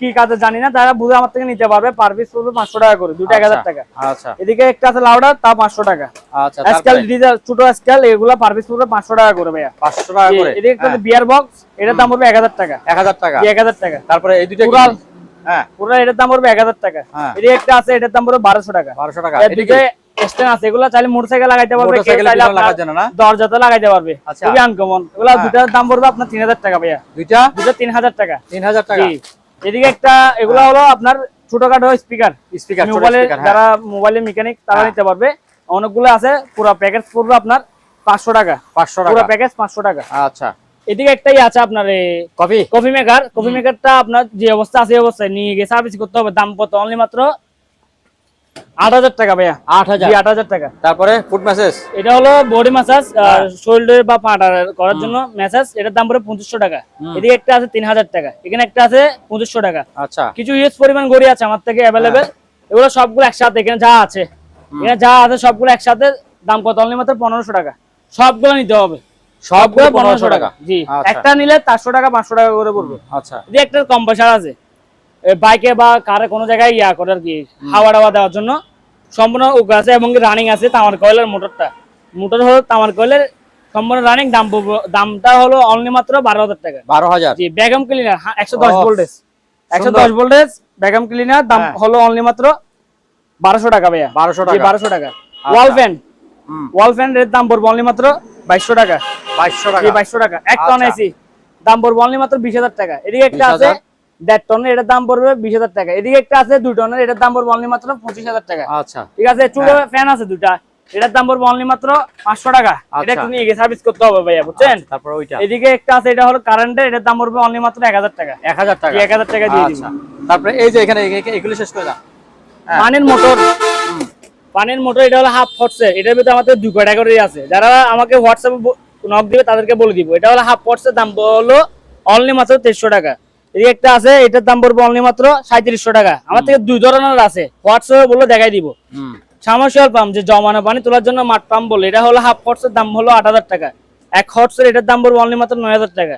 কি কাজে জানি না, তারা বুঝে আমার থেকে নিতে পারবে, পার পিস পড়বে 500 টাকা করে, দুটো 1000 টাকা। আচ্ছা, এদিকে একটা আছে লাউডার, তা 500 টাকা। আচ্ছা, স্কেল ডিজার ছোট স্কেল, এগুলা পার পিস পড়বে 500 টাকা করে ভাইয়া। 500 টাকা করে। এদিকে একটা বিয়ার বক্স, এটার দাম পড়বে 1000 টাকা। 1000 টাকা, 1000 টাকা। তারপরে এই দুটো হ্যাঁ, পুরো এটার দাম পড়বে 1000 টাকা। এদিকে একটা আছে, এটার দাম পড়বে 1200 টাকা। 1200 টাকা। এদিকে স্ট্যান্ড আছে, এগুলা চাইলে মোটরসাইকেল লাগাইতে পারবে, কেউ চাইলে লাগাতে না, দরজাতে লাগাইতে পারবে, খুবই আনকমন। এগুলা দুটার দাম পড়বে আপনার 3000 টাকা ভাইয়া। দুটো 3000 টাকা। 3000 টাকা। এদিকে একটা, এগুলা হলো আপনার ছোটখাটো স্পিকার, মোবাইলে যারা মোবাইলের মেকানিক তারা নিতে পারবে, অনেকগুলো আছে। পুরো প্যাকেজ পড়বে আপনার 500 টাকা। 500 টাকা পুরো প্যাকেজ, 500 টাকা। আচ্ছা, এদিকে একটাই আছে আপনার কফি মেকারটা আপনার যে অবস্থা আছে এই অবস্থায় নিয়ে গিয়ে সার্ভিস করতে হবে। দাম কত? অনলি মাত্র 8,000 টাকা ভাইয়া। 8,000 8,000 টাকা। তারপরে ফুট ম্যাসেজ, এটা হলো বডি ম্যাসাজ, শোল্ডার বা পাটা করার জন্য ম্যাসাজ, এটার দাম পড়ে 2500 টাকা। এদিকে একটা আছে 3,000 টাকা, এখানে একটা আছে 2500 টাকা। আচ্ছা, কিছু ইউজ পরিমাণ গড়ি আছে আমার থেকে অ্যাভেলেবেল, এগুলো সবগুলো একসাথে এখানে যা আছে সবগুলো একসাথে দাম কত? অনলি মাত্র 1500 টাকা। সবগুলো নিতে হবে, সবগুলো 1500 টাকা। জি, একটা নিলে 400 টাকা 500 টাকা করে পড়বে। আচ্ছা, এদিকে একটা কম্প্রেসার আছে, বাইকে বা কারে কোনো জায়গায় করে আর কি হাওয়া টাওয়া দেওয়ার জন্য, সম্পূর্ণ আছে এবং রানিং আছে। তামার কয়েলের মোটর হলো তামার কয়েলের সম্পূর্ণ রানিং। দামটা হলো অনলি মাত্র 12,000 টাকা। 12,000। জি, vacuum cleaner 110 voltage, 110 voltage vacuum cleaner, দাম হলো অনলি মাত্র 1200 টাকা ভাইয়া। 1200 টাকা। 1200 টাকা। ওয়াল ফ্যান এর দাম পড়বে অনলি মাত্র 2200 টাকা। 2200 টাকা। 2200 টাকা। 1 টন এসি দাম পড়বে অনলি মাত্র 20,000 টাকা। এদিকে একটা আছে 1.5 টনের, এটার দাম পড়বে 20,000 টাকা। এদিকে একটা আছে 2 টনের, এটার দাম পড়বে অনলি মাত্র 25,000 টাকা। আচ্ছা, ঠিক আছে। চুলো ফ্যান আছে দুটা, এটার দাম পড়বে অনলি মাত্র 500 টাকা। এটা একটু নিয়ে গিয়ে সার্ভিস করতে হবে ভাইয়া, বুঝছেন? তারপর ওইটা এদিকে একটা আছে, এটা হলো কারেন্টের, এটার দাম পড়বে অনলি মাত্র 1000 টাকা। 1000 টাকা। 1000 টাকা দিয়ে দিব। তারপরে এই যে এখানে এগুলো শেষ করে দাও। পানির মোটর, এটা হলো হাফ হর্সের, এটার ভিতরে আমাদের 2 ক্যাটাগরি আছে। যারা আমাকে হোয়াটসঅ্যাপে নক দিবে তাদেরকে বলে দিব। এটা হলো হাফ হর্সের, দাম হলো অনলি মাত্র 2300 টাকা। এদিকে একটা আছে, এটার দাম পড়বে অনলি মাত্র 3700 টাকা। আমার থেকে 2 ধরনের আছে, হোয়াটসঅ্যাপে বলে দেখাই দিব। সাবমার্সিবল পাম্প, যে জমানো পানি তোলার জন্য মাঠ পাম্প বলে, এটা হলো হাফ হর্সের, দাম হলো 8000 টাকা। 1 হর্সের এটার দাম পড়বে অনলি মাত্র 9000 টাকা।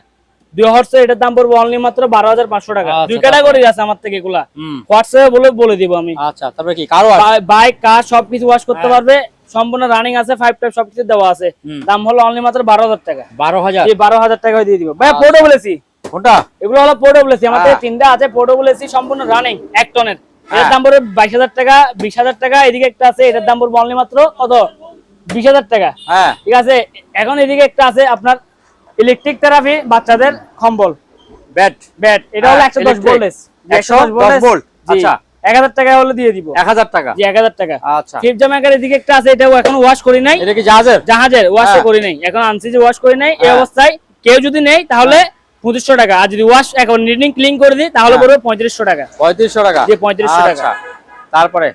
2 হর্সের এটার দাম পড়বে অনলি মাত্র 12,500 টাকা। 2 ক্যাটাগরি আছে আমার থেকে, এগুলা হোয়াটসঅ্যাপে বলে দিব আমি। আচ্ছা, তারপরে কি কার ওয়াশ? বাইক, কার সবকিছু ওয়াশ করতে পারবে, সম্পূর্ণ রানিং আছে, 5 টাইপ সবকিছু দেওয়া আছে। দাম হলো অনলি মাত্র 12,000 টাকা। 12,000। এই 12,000 টাকা দিয়ে দিব ভাই। পোর্টেবল এসি, কোনটা? এগুলো হলো পোর্টেবল এসি, আমাদের 3টা আছে পোর্টেবল এসি, সম্পূর্ণ রানিং 1 টনের। এর দাম পড়বে 22,000 টাকা, 20,000 টাকা। এদিকে একটা আছে, এটার দাম পড়বে অনলি মাত্র কত? 20,000 টাকা। হ্যাঁ, ঠিক আছে। এখন এদিকে একটা আছে আপনার ইলেকট্রিক থেরাপি, বাচ্চাদের কম্বল ব্যাট, এটা হলো 110 ভোল্টেজ। 110 ভোল্ট। আচ্ছা, 1000 টাকা হলে দিয়ে দিব। 1000 টাকা। জি, 1000 টাকা। আচ্ছা, ফিফট জামাকার এদিকে একটা আছে, এটাও এখন ওয়াশ করি নাই। এটা কি জাহাজের ওয়াশ করি নাই, এখন আনছি যে ওয়াশ করি নাই। এই অবস্থায় কেউ যদি নেই তাহলে 2500 টাকা, আর যদি ওয়াশ এখন নিডিং ক্লিন করে দিই তাহলে পড়বে 3500 টাকা। 3500 টাকা। জি, 3500 টাকা। আচ্ছা, তারপরে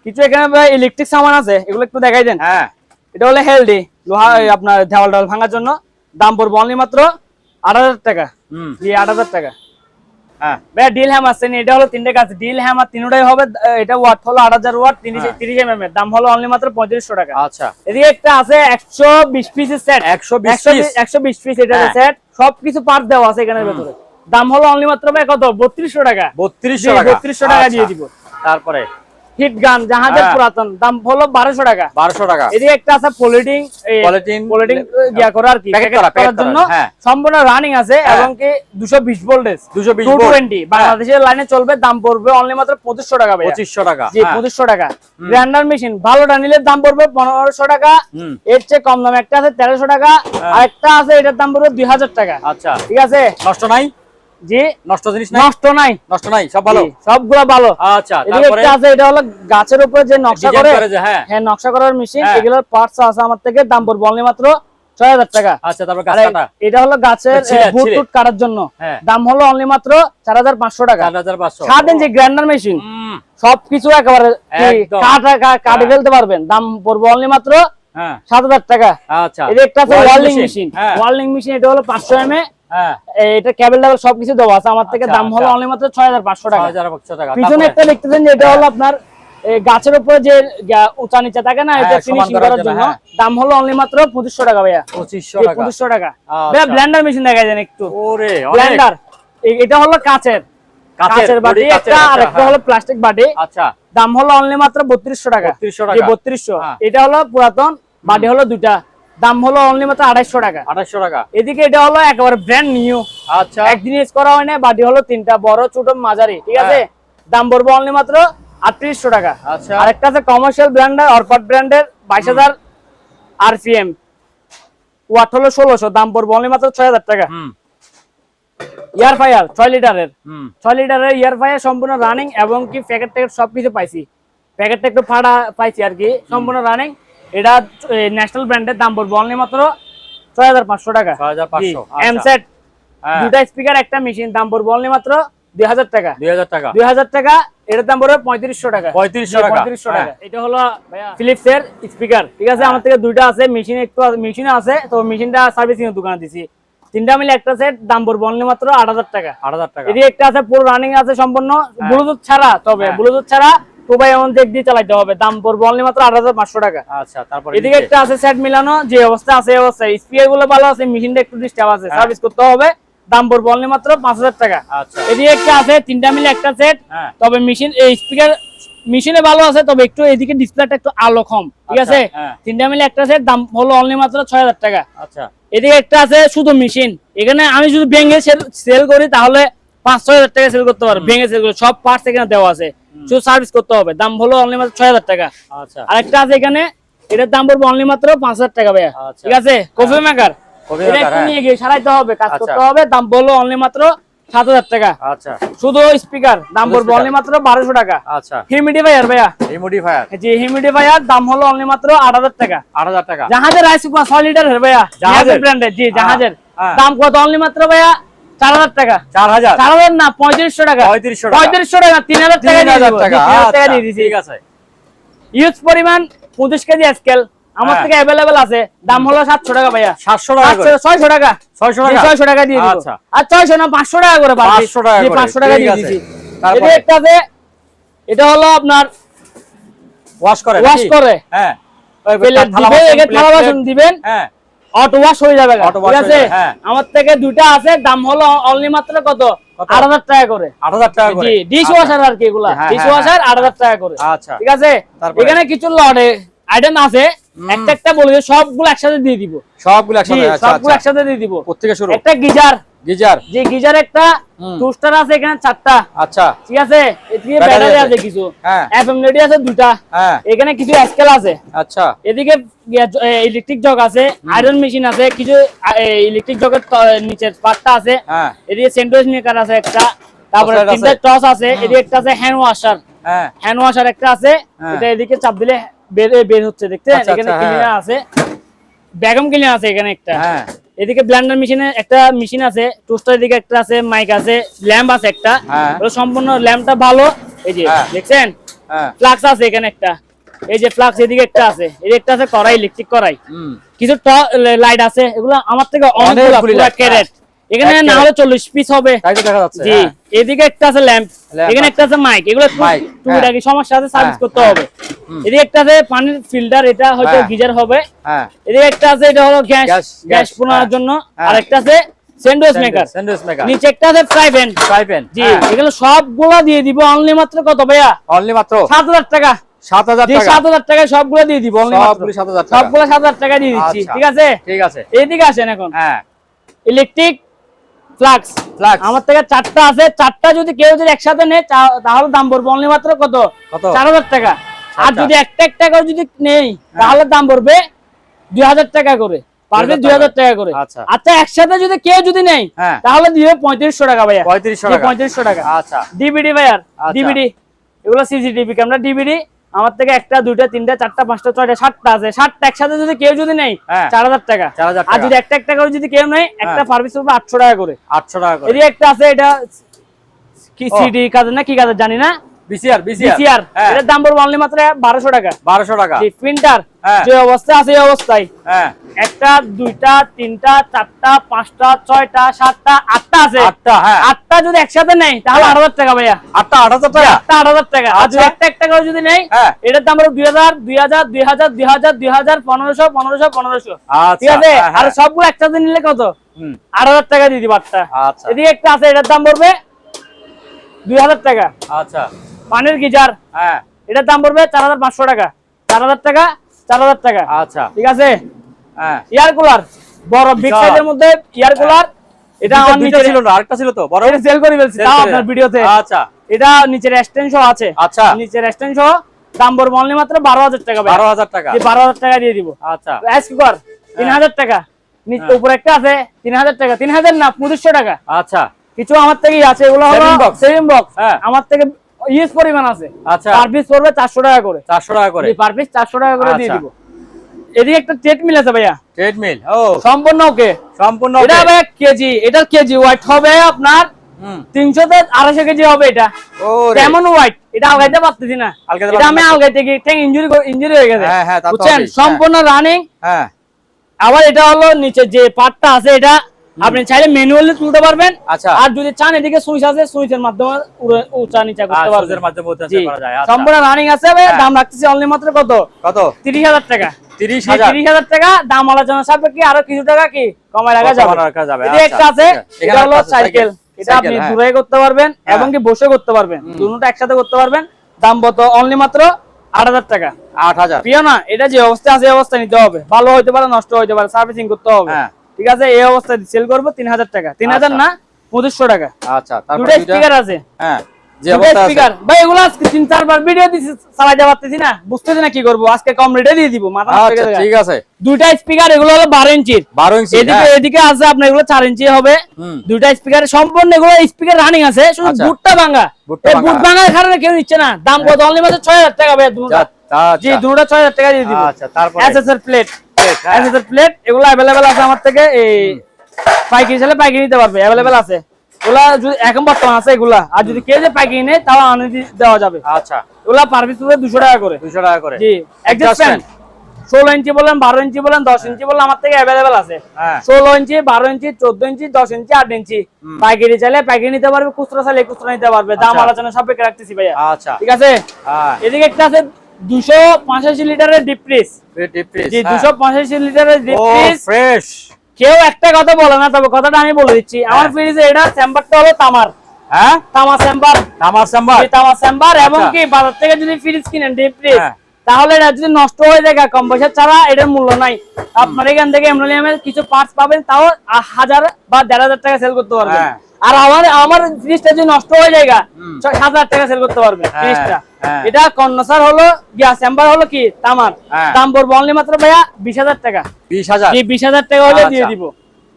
কিছু এখানে ভাই ইলেকট্রিক সামান আছে, এগুলো একটু দেখাই দেন। হ্যাঁ, এটা হলো হেলদি লোহা, আপনার দেওয়াল ভাঙার জন্য, দাম পড়বে অনলি মাত্র 8000 টাকা। জি, 8000 টাকা। হ্যাঁ ভাই, ডিল হ্যামার আছে, এটা হলো 3টে কাজ, ডিল হ্যামার 3টাই হবে। এটা ওয়াট হলো 8000 ওয়াট, 30 mm এর, দাম হলো অনলি মাত্র 3500 টাকা। আচ্ছা, এদিকে একটা আছে 120 পিসের সেট, 120 পিস এটা সেট, সবকিছু পার্ট দেওয়া আছে এখানের ভিতরে। দাম হলো অনলি মাত্র ভাই কত? 3200 টাকা। 3200 টাকা। 3200 টাকা দিয়ে দিব। তারপরে হিট গান জাহাজের পুরাতন, দাম হলো 1200 টাকা। 1200 টাকা। এদিকে একটা আছে পলিটিং গিয়া করা আর কি, প্যাকেট করার জন্য, সম্পূর্ণ রানিং আছে এবং কি 220 ভোল্টেজ, 220 বাংলাদেশের লাইনে চলবে। দাম পড়বে অনলি মাত্র 2500 টাকা ভাই। 2500 টাকা। জি, 2500 টাকা। গ্রাইন্ডার মেশিন ভালোটা নিলে দাম পড়বে 1500 টাকা। এর চেয়ে কম দাম একটা আছে 1300 টাকা, আর একটা আছে এটার দাম পড়বে 2000 টাকা। আচ্ছা, ঠিক আছে। নষ্ট নাই? জি, নষ্ট জিনিস নাই? নষ্ট নাই, সব ভালো, সবগুলা ভালো। আচ্ছা, তারপরে আছে, এটা হলো গাছের উপরে যে নকশা করে, হ্যাঁ নকশা করার মেশিন, এগুলোর পার্টস আছে আমার থেকে, দাম পড়বে অনলি মাত্র 6000 টাকা। আচ্ছা, তারপর গাছ কাটা, এটা হলো গাছের বুট কাটার জন্য, দাম হলো অনলি মাত্র 4500 টাকা। 4500। 7 ইঞ্চি গ্রাইন্ডার মেশিন, সবকিছু একেবারে কাটে ফেলতে পারবেন, দাম পড়বে অনলি মাত্র 7000 টাকা। আচ্ছা, এটা একটা আছে ওয়ার্লিং মেশিন, এটা হলো 500 mA, এটা কেবল ডাবল সবকিছু দেওয়া আছে আমার থেকে, দাম হলো অনলি মাত্র 6500 টাকা। 6500 টাকা। পিছনে একটা দেখতেছেন যে এটা হলো আপনার গাছের উপরে যে উঁচা নিচে থাকে না, এটা ফিনিশিং করার জন্য, দাম হলো অনলি মাত্র 2500 টাকা ভাইয়া। 2500 টাকা। ভাইয়া, ব্লেন্ডার মেশিন দেখা যায় একটু, ওরে ব্লেন্ডার, এটা হলো কাচের বাটি একটা, আর একটা হলো প্লাস্টিক বাটি। আচ্ছা, দাম হলো অনলি মাত্র 3200 টাকা। 3200। এটা হলো পুরাতন বাটি, হলো দুটা, দাম হলো অনলি মাত্র 2800 টাকা। 2800 টাকা। এদিকে এটা হলো একেবারে ব্র্যান্ড নিউ, আচ্ছা, একদিন ইউজ করা হয় না, বাটি হলো 3টা, বড় ছোট মাঝারি। ঠিক আছে। দাম পড়বে অনলি মাত্র 3800 টাকা। আচ্ছা, আরেকটা আছে কমার্শিয়াল ব্র্যান্ডের, অরপাট ব্র্যান্ডের, 22000 আরপিএম, ওয়াট হলো 1600, দাম পড়বে অনলি মাত্র 6000 টাকা। ইয়ার ফায়ার 6 লিটারের, 6 লিটারের ইয়ার ফায়ার, সম্পূর্ণ রানিং এবং কি প্যাকেট সবকিছু পাইছি, প্যাকেটটা একটু ফাটা পাইছি আর কি, সম্পূর্ণ রানিং। এটা ন্যাশনাল ব্র্যান্ডের, দাম পড়বে অনলি মাত্র 6500 টাকা। 6500 এম সেট দুটা স্পিকার একটা মেশিন, দাম পড়বে অনলি মাত্র 2000 টাকা। 2000 টাকা 2000 টাকা, এটার দাম পড়বে 3500 টাকা। 3500 টাকা। 3500 টাকা। এটা হলো ফিলিপস এর স্পিকার, ঠিক আছে। আমার থেকে দুইটা আছে, মেশিনে আছে, তো মেশিনটা সার্ভিসিং এর দোকানে দিছি। তিনটা মিলে একটা সেট, দাম পড়বে অনলি মাত্র 8000 টাকা। 8000 টাকা। এদিকে একটা আছে পুরো রানিং আছে সম্পূর্ণ, ব্লুটুথ ছাড়া, তবে ব্লুটুথ ছাড়া মোবাইল এমন দেখ দিয়ে চালাতে হবে, দাম পড়বে অনলি মাত্র 8500 টাকা। আচ্ছা, তারপর এদিকে একটা আছে সেট মিলানো, যে অবস্থা আছে এই অবস্থায়, স্পিকার গুলো ভালো আছে, মেশিনটা একটু ডিস্টার্ব আছে, সার্ভিস করতে হবে, দাম পড়বে অনলি মাত্র 5000 টাকা। আচ্ছা, এদিকে একটা আছে তিনটা মিলে একটা সেট, তবে মেশিন এই স্পিকার মেশিনে ভালো আছে, তবে একটু এদিকে ডিসপ্লেটা একটু আলো কম, ঠিক আছে। তিনটা মিলে একটা সেট, দাম হলো অনলি মাত্র 6000 টাকা। আচ্ছা, এদিকে একটা আছে শুধু মেশিন, এখানে আমি যদি ভেঙে সেল করি তাহলে 5-6000 টাকা সেল করতে পারবো, ভেঙে সেল করি, সব পার্টস এখানে দেওয়া আছে, শুধু সার্ভিস করতে হবে, দাম হলো অনলি মাত্র 6000 টাকা। আচ্ছা, আরেকটা আছে এখানে, এটার দাম পড়বে অনলি মাত্র 5000 টাকা ভাইয়া, ঠিক আছে। কফি মেকার, এটা একটু নিয়ে গিয়ে সারাইতে হবে, কাজ করতে হবে, দাম বললো অনলি মাত্র 7000 টাকা। আচ্ছা, শুধু স্পিকার, দাম পড়বে অনলি মাত্র 1200 টাকা। আচ্ছা, হিউমিডিফায়ার ভাইয়া, হিউমিডিফায়ার, জি হিউমিডিফায়ার, দাম হলো অনলি মাত্র 8000 টাকা। 8000 টাকা। জাহাজের রাইস কুকার 6 লিটারের ভাইয়া, জাহাজের ব্র্যান্ডের, জি জাহাজের, দাম কত অনলি মাত্র ভাইয়া 4000 টাকা। 4000 না 3500 টাকা। 3500 টাকা, 3000 টাকা দিয়ে দিব, 3000 টাকা দিয়ে দিছি, ঠিক আছে। ইউজ পরিমাণ 25 কেজি স্কেল আমার থেকে अवेलेबल আছে, দাম হলো 700 টাকা ভাইয়া। 700 টাকা করে, 600 টাকা, 600 টাকা দিয়ে দিব। আচ্ছা, আর 600 না 500 টাকা করে পারবে, 500 টাকা করে, 500 টাকা দিয়ে দিছি। তারপর এটা একটা আছে, এটা হলো আপনার ওয়াশ করে, হ্যাঁ, থালা বাসন দিবেন, হ্যাঁ, অটো ওয়াশ হয়ে যাবে, ঠিক আছে। হ্যাঁ, আমার থেকে দুইটা আছে, দাম হলো অনলি মাত্র কত 8000 টাকা করে। 8000 টাকা করে, জি ডিশ ওয়াশার আর কি, এগুলা ডিশ ওয়াশার 8000 টাকা করে। আচ্ছা, ঠিক আছে। এখানে কিছু লটে আইটেম আছে, একটা একটা বলে সবগুলো একসাথে দিয়ে দিব, সবগুলো একসাথে। আচ্ছা, সবগুলো একসাথে দিয়ে দিব। কোত্থেকে শুরু? একটা গিজার, যে গিজার একটা টুস্টার আছে এখানে 4টা। আচ্ছা, ঠিক আছে। এদিকে ব্যাটারি আছে কিছু, হ্যাঁ, এফএম রেডি আছে 2টা, হ্যাঁ, এখানে কিছু স্কেল আছে। আচ্ছা, এদিকে ইলেকট্রিক জগ আছে, আয়রন মেশিন আছে, কিছু ইলেকট্রিক জগের নিচের পার্টটা আছে, হ্যাঁ, এদিকে সেন্ট্রোজ মেকার আছে একটা, তারপরে তিনটা টস আছে, এদিকে একটা আছে হ্যান্ড ওয়াশার, হ্যাঁ, হ্যান্ড ওয়াশার একটা আছে, এটা এদিকে চাপ দিলে বের হচ্ছে, দেখছেন। এখানে ক্লিনার আছে, ভ্যাকুয়াম ক্লিনার আছে এখানে একটা, হ্যাঁ, এদিকে ব্লেন্ডার মেশিনে একটা মেশিন আছে, টোস্টার এদিকে একটা আছে, মাইক আছে, ল্যাম্প আছে একটা, সম্পূর্ণ ল্যাম্পটা ভালো, এই যে দেখছেন। ফ্লাক্স আছে এখানে একটা, এই যে ফ্লাক্স এদিকে একটা আছে, এদিকে একটা আছে কড়াই, ইলেকট্রিক কড়াই, কিছু লাইট আছে, এগুলো আমার থেকে অনেকগুলো পুরো ক্যারেট, এখানে না হলে 40 পিস হবে, তাই তো দেখা যাচ্ছে। জি এদিকে একটা আছে ল্যাম্প, এখানে একটা আছে মাইক, এগুলো টুকিটাকি সমস্যা আছে, সার্ভিস করতে হবে। এদিকে একটা আছে পানির ফিল্টার, এটা হয়তো গিজার হবে। এদিকে একটা আছে, এটা হলো গ্যাস পোড়ানোর জন্য, আর একটা আছে স্যান্ডউইচ মেকার, নিচে একটা আছে ফ্রাই প্যান। জি এগুলো সবগুলো দিয়ে দিব অনলি মাত্র কত ভাইয়া? অনলি মাত্র 7000 টাকা। 7000 টাকা, 7000 টাকা সবগুলো দিয়ে দিব অনলি মাত্র, সবগুলো 7000 টাকা দিয়ে দিচ্ছি, ঠিক আছে। ঠিক আছে, এইদিকে আসেন এখন। হ্যাঁ, ইলেকট্রিক ফ্লাক্স আমার থেকে 4টা আছে, 4টা যদি কেউ যদি একসাথে নেয় তাহলে দাম পড়বে অনলি মাত্র কত 4000 টাকা। আর যদি একটা একটা করে যদি নেই তাহলে দাম পড়বে 2000 টাকা করে, পারবে 2000 টাকা করে। আচ্ছা একসাথে যদি কেউ যদি নেই তাহলে দিবে 3500 টাকা ভাইয়া, 3500 টাকা। আচ্ছা ডিভিডি ভাইয়া, ডিভিডি এগুলো সিসিটিভি ক্যামেরা, ডিভিডি আমার থেকে একটা, দুইটা, তিনটা, চারটা, পাঁচটা, ছয়টা, 7টা আছে, 7টা একসাথে যদি কেউ যদি নেই 4000 টাকা। আর যদি একটা একটা করে যদি কেউ নেই, একটা সার্ভিস হবে 800 টাকা করে। 800 টাকা করে। এই একটা আছে, এটা কি সিডি কাজের না কি কাজের জানি না, বিসিআর, এটার দাম পড়বে অনলি মাত্র 1200 টাকা। 1200 টাকা। প্রিন্টার যে অবস্থা আছে এই অবস্থায়, একটা, দুইটা, তিনটা, চারটা, পাঁচটা, ছয়টা, 7টা, 8টা আছে, 8টা যদি একসাথে নেই তাহলে 8000 টাকা ভাইয়া। 8টা 8000 টাকা, 8টা 8000 টাকা। আর যদি একটা একটা করে যদি নেই এটার দাম পড়বে 2000, 2000, 2000, 2000, 2000, 1500, 1500, 1500। ঠিক আছে। আর সবগুলো একসাথে নিলে কত? 8000 টাকা দিয়ে দিবা। আচ্ছা এদিকে একটা আছে, এটার দাম পড়বে 2000 টাকা। আচ্ছা পানির গিজার, এটার দাম পড়বে 4500 টাকা। 4000 টাকা, 4000 টাকা। আচ্ছা ঠিক আছে। এয়ার কুলার বড় বিগ সাইজের মধ্যে এয়ার কুলার, এটা আমার নিচে ছিল না, আরেকটা ছিল তো বড়, এটা সেল করে ফেলছি তাও আপনার ভিডিওতে। আচ্ছা এটা নিচের স্ট্যান্ড সহ আছে। আচ্ছা নিচের স্ট্যান্ড সহ দাম পড়বে অনলি মাত্র 12000 টাকা। 12000 টাকা, 12000 টাকা দিয়ে দিব। আচ্ছা রাইস কুকার 3000 টাকা, নিচে উপরে একটা আছে 3000 টাকা, 3000 না 2500 টাকা। আচ্ছা কিছু আমার থেকেই আছে, এগুলো হলো সেভিং বক্স, আমার থেকে ইউজ পরিমাণ আছে। আচ্ছা পার পিস পড়বে 400 টাকা করে। 400 টাকা করে, পার পিস 400 টাকা করে দিয়ে দিব। এদিকে একটা ট্রেডমিল আছে ভাইয়া, ট্রেডমিল। ও সম্পূর্ণ ওকে, সম্পূর্ণ এটা ভাই কেজি, এটার কেজি ওয়েট হবে আপনার 300 থেকে 250 কেজি হবে। এটা কেমন ওয়েট, এটা আলগাইতে পারতেছি না, এটা আমি আলগাইতে গিয়ে ট্যাঙ্ক ইনজুরি হয়ে গেছে, বুঝছেন? সম্পূর্ণ রানিং। হ্যাঁ, আবার এটা হলো নিচে যে পার্টটা আছে, এটা আপনি চাইলে ম্যানুয়ালি তুলতে পারবেন। আচ্ছা, আর যদি চান এদিকে সুইচ আছে, সুইচের মাধ্যমে উঁচা নিচা করতে পারবেন, সুইচের মাধ্যমে উঁচা নিচা করা যায়। আচ্ছা, সম্পূর্ণ রানিং আছে ভাই। দাম রাখতেছি অনলি মাত্র কত 30,000 টাকা। 30,000 টাকা দাম আলোচনা সাপেক্ষে আরো কিছু টাকা কি কমায় রাখা যাবে। এই একটা আছে, এটা হলো সাইকেল, এটা আপনি দূরে করতে পারবেন এবং কি বসে করতে পারবেন, দুটোটা একসাথে করতে পারবেন। দাম কত অনলি মাত্র 8,000 টাকা। 8,000 প্রিয় না, এটা যে অবস্থা আছে এই অবস্থা নিতে হবে, ভালো হইতে পারে নষ্ট হইতে পারে, সার্ভিসিং করতে হবে। ঠিক আছে, এই অবস্থায় সেল করব 3,000 টাকা। 3,000 না 2,500 টাকা। আচ্ছা, তারপর দুটো স্পিকার আছে। হ্যাঁ, যে অবস্থা আছে ভাই এগুলো আজকে 3-4 বার ভিডিও দিছি, চালাতে পারতেছি না, বুঝতেছি না কি করব, আজকে কম রেটে দিয়ে দিব মাথা নষ্ট করে। আচ্ছা, ঠিক আছে। দুইটা স্পিকার, এগুলো হলো 12 ইঞ্চির, 12 ইঞ্চি। এদিকে আছে আপনার এগুলো 4 ইঞ্চি হবে। দুইটা স্পিকার সম্পূর্ণ, এগুলো স্পিকার রানিং আছে, শুধু বুটটা ভাঙা। এই বুট ভাঙার কারণে কেউ নিচ্ছে না। দাম কত অনলি মাত্র 6,000 টাকা ভাই দুটো। জি, দুটো 6,000 টাকা দিয়ে দিব। আচ্ছা, তারপর এসএসআর প্লেট, এসএসআর প্লেট এগুলো अवेलेबल আছে আমার থেকে। এই পাইকারি চাইলে পাইকারি নিতে পারবে, अवेलेबल আছে এগুলা, যদি এখন বর্তমান আছে এগুলা। আর যদি কেউ যে পাইকারি নেয় তাও আনে দেওয়া যাবে। আচ্ছা, এগুলা পার পিস 200 টাকা করে। 200 টাকা করে। জি, অ্যাডজাস্ট ফ্যান 16 ইঞ্চি বলেন, 12 ইঞ্চি বলেন, 10 ইঞ্চি বলেন, আমার থেকে अवेलेबल আছে। 16 ইঞ্চি, 12 ইঞ্চি, 14 ইঞ্চি, 10 ইঞ্চি, 8 ইঞ্চি। পাইকারি চাইলে পাইকারি নিতে পারবে, খুচরা চাইলে খুচরা নিতে পারবে। দাম আলোচনা সাপেক্ষে রাখতেছি ভাইয়া। আচ্ছা, ঠিক আছে। এদিকে একটা আছে 285 লিটারের ডিপ ফ্রিজ। জি, 285 লিটারের ডিপ ফ্রিজ ফ্রেশ। কেউ একটা কথা বলে না, তবে কথাটা আমি বলে দিচ্ছি। আমার ফ্রিজে এটা চেম্বারটা হলো তামার। হ্যাঁ, তামার চেম্বার, তামার চেম্বার, তামার চেম্বার। এবং কি বাজার থেকে যদি ফ্রিজ কিনেন ডিপ ফ্রিজ, তাহলে এটা যদি নষ্ট হয়ে যায় কম পয়সা ছাড়া এটার মূল্য নাই। আপনার এখান থেকে এমনোলিয়ামের কিছু পার্টস পাবেন, তাও 1,000 বা 1,500 টাকা সেল করতে পারবেন। আর আমার ফ্রিজটা যদি নষ্ট হয়ে যায় 7,000 টাকা সেল করতে পারবেন ফ্রিজটা। এটা কন্ডেন্সার হলো গ্যাস চেম্বার হলো কি তামার। দাম পড়বে অনলি মাত্র ভাইয়া 20,000 টাকা। 20,000? জি, 20,000 টাকা হলে দিয়ে দিব।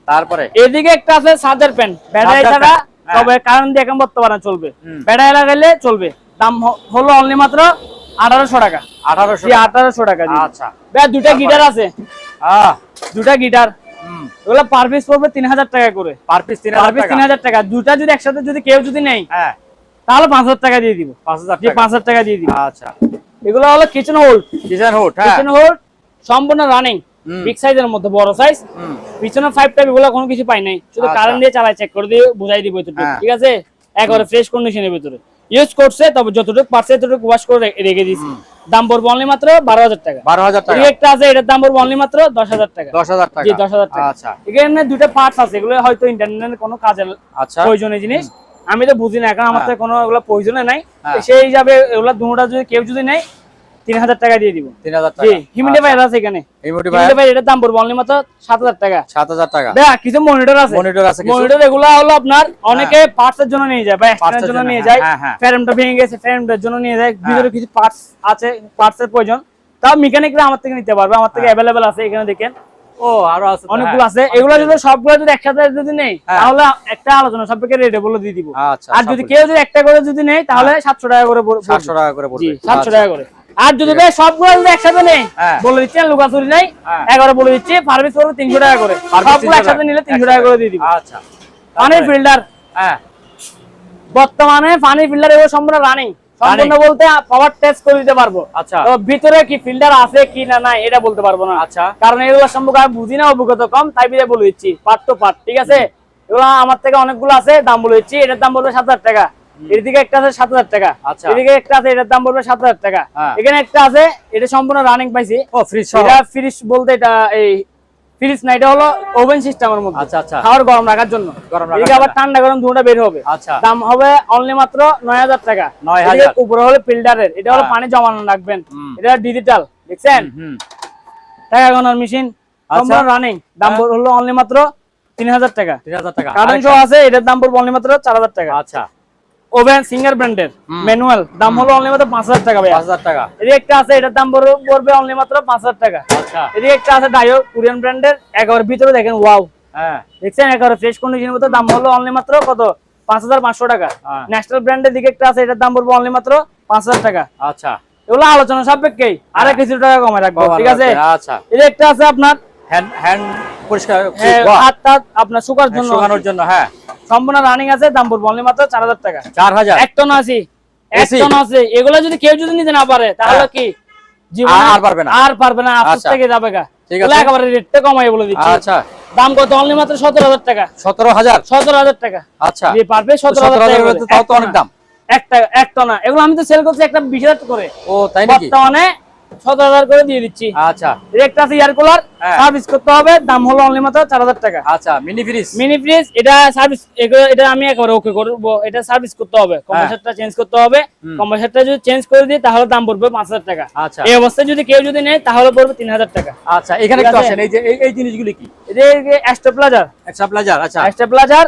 তারপরে এদিকে একটা আছে চার্জার প্যান, ব্যাটারি ছাড়া, তবে কারেন্ট দিয়ে এখন বর্তমানে চলবে, ব্যাটারি লাগাইলে চলবে। দাম হলো অনলি মাত্র 1,800 টাকা। 1,800 টাকা। আচ্ছা ভাই, দুটা গিটার আছে, দুটা গিটার, এগুলো পার পিস পড়বে 3,000 টাকা করে। পার পিস 3,000 টাকা। দুটা যদি একসাথে যদি কেউ যদি নেই, তাহলে 5,000 টাকা দিয়ে দিব। 5,000 টাকা দিয়ে দিব। আচ্ছা, এগুলো হলো কিচেন হোল্ড, কিচেন হোল্ড সম্পূর্ণ রানিং, বিগ সাইজের মধ্যে, বড় সাইজ। পিছনে 5 টাইপ, এগুলো কোনো কিছু পাই নাই, শুধু কারেন্ট দিয়ে চালাই, চেক করে দিয়ে বুঝাই দিব এতটুকু। ঠিক আছে, একবারে ফ্রেশ কন্ডিশনের ভিতরে ইউজ করছে, তবে যতটুকু পারছে ততটুকু ওয়াশ করে রেখে দিয়েছি। দাম পড়বে অনলি মাত্র 12,000 টাকা। 12,000 টাকা। একটা আছে, এটার দাম পড়বে অনলি মাত্র 10,000 টাকা। 10,000 টাকা। জি, 10,000 টাকা। আচ্ছা, এখানে দুটো পার্টস আছে, এগুলো হয়তো ইন্টারনেটের কোনো কাজে প্রয়োজনীয় জিনিস, আমি তো বুঝি না, কারণ আমার তো কোনো এগুলো প্রয়োজন নাই। সেই হিসাবে এগুলো দুটোটা যদি কেউ যদি নেয় 3,000 টাকা দিয়ে দিব। 3,000 টাকা। জি, হিউমিডিফায়ার আছে এখানে, হিউমিডিফায়ার এটার দাম পড়বে অনলি মাত্র 7,000 টাকা। 7,000 টাকা। ভাই, কিছু মনিটর আছে, মনিটর এগুলো হলো আপনার অনেকে পার্টস এর জন্য নিয়ে যায়, বা এক্সট্রার জন্য নিয়ে যায়, ফ্রেমটা ভেঙে গেছে ফ্রেমটার জন্য নিয়ে যায়, ভিতরে কিছু পার্টস আছে, পার্টস এর প্রয়োজন, তাও মেকানিকরা আমার থেকে নিতে পারবে, আমার থেকে अवेलेबल আছে। এখানে দেখেন আরো আছে, অনেকগুলো আছে। এগুলো যদি সবগুলো যদি একসাথে যদি নেই, তাহলে একটা আলোচনা সাপেক্ষে রেটে বলে দিয়ে দিব। আর যদি কেউ যদি একটা করে যদি নেই, তাহলে 700 টাকা করে পড়বে। 700 টাকা করে পড়বে। জি, 700 টাকা করে। আর যদি ভাই সবগুলো যদি একসাথে নেই, বলে দিচ্ছি, লুকাচুরি নাই, একবারে বলে দিচ্ছি, সার্ভিস করবে 300 টাকা করে। সবগুলো একসাথে নিলে 300 টাকা করে দিয়ে দিব। আচ্ছা, পানি ফিল্টার, বর্তমানে পানি ফিল্টার এগুলো সম্পূর্ণ রানিং, সম্পূর্ণ বলতে পাওয়ার টেস্ট করে দিতে পারবো। আচ্ছা, তো ভিতরে কি ফিল্টার আছে কি না নাই এটা বলতে পারবো না। আচ্ছা, কারণ এগুলো সম্পর্কে আমি বুঝি না, অভিজ্ঞতা কম, তাই বিয়ে বলে দিচ্ছি পার্ট টু পার্ট। ঠিক আছে, এগুলো আমার থেকে অনেকগুলো আছে, দাম বলে দিচ্ছি। এটার দাম বলবে 7,000 টাকা। এদিকে একটা আছে 7,000 টাকা। এদিকে একটা আছে, এটার দাম পড়বে 7,000 টাকা। এখানে একটা আছে, এটা সম্পূর্ণ রানিং পাইছি। এটা ফ্রিজ বলতে এটা এই ফ্রিজ না, এটা হলো ওভেন সিস্টেমের মধ্যে। আচ্ছা আচ্ছা, খাবার গরম রাখার জন্য। এদিকে আবার ঠান্ডা গরম দুটোটা বের হবে। আচ্ছা, দাম হবে অনলি মাত্র 9,000 টাকা। 9,000। উপরে হলো ফিল্টারের, এটা হলো পানি জমানো রাখবেন, এটা ডিজিটাল, দেখছেন, টাকা গণনার মেশিন, সম্পূর্ণ রানিং। দাম হলো অনলি মাত্র 3,000 টাকা। 3,000 টাকা। কারেন্ট সহ আছে, এটার দাম পড়বে অনলি মাত্র 4,000 টাকা। আচ্ছা, ওভেন সিঙ্গার ব্র্যান্ডের ম্যানুয়াল, দাম হলো অনলি মাত্র 5,000 টাকা। ভাই, 5,000 টাকা। এদিকে একটা আছে, এটার দাম পড়বে অনলি মাত্র 5,000 টাকা। আচ্ছা, এদিকে একটা আছে ডায়ো, কোরিয়ান ব্র্যান্ডের, একেবারে ভিতরে দেখেন, ওয়াও, দেখছেন, একেবারে ফ্রেশ কন্ডিশনের মতো। দাম হলো অনলি মাত্র কত, 5,500 টাকা। ন্যাশনাল ব্র্যান্ডের দিকে একটা আছে, এটার দাম পড়বে অনলি মাত্র 5,000 টাকা। আচ্ছা, এগুলো আলোচনা সাপেক্ষেই আরো কিছু টাকা কমায় রাখবো, ঠিক আছে? আচ্ছা, এই যে একটা আছে আপনার হ্যান্ড পরিষ্কার হাত টাত আপনার শুকানোর জন্য, শুকানোর জন্য, হ্যাঁ, সম্পূর্ণ রানিং আছে, দাম পড়বে অনলি মাত্র 4000 টাকা। 4000 এক টন আছে, এক টন আছে। এগুলো যদি কেউ যদি নিতে না পারে তাহলে কি জীবনে আর পারবে না, আর পারবে না, আফসোস থেকে যাবে গা। ঠিক তাহলে আছে, একেবারে রেটটা কমাই বলে দিচ্ছি। আচ্ছা, দাম কত? অনলি মাত্র 17000 টাকা। 17000 টাকা। আচ্ছা, দিয়ে পারবে 17000 টাকা। তাও তো অনেক দাম। এক টনা এগুলো আমি তো সেল করছি একটা 20000 করে। ও তাই নাকি? বর্তমানে 17000 করে দিয়ে দিচ্ছি। আচ্ছা, একটা আছে এয়ার কুলার, সার্ভিস করতে হবে, দাম হলো অনলি মাত্র 4000 টাকা। আচ্ছা, মিনি ফ্রিজ এটা সার্ভিস, এটা আমি একেবারে ওকে করব। এটা সার্ভিস করতে হবে, কম্প্রেসারটা চেঞ্জ করতে হবে। কম্প্রেসারটা যদি চেঞ্জ করে দিই তাহলে দাম পড়বে 5000 টাকা। আচ্ছা, এই অবস্থায় যদি কেউ যদি নেয় তাহলে পড়বে 3000 টাকা। আচ্ছা, এখানে একটু আসেন, এই যে এই জিনিসগুলি কি? এই যে স্টেবিলাইজার, আচ্ছা, স্টেবিলাইজার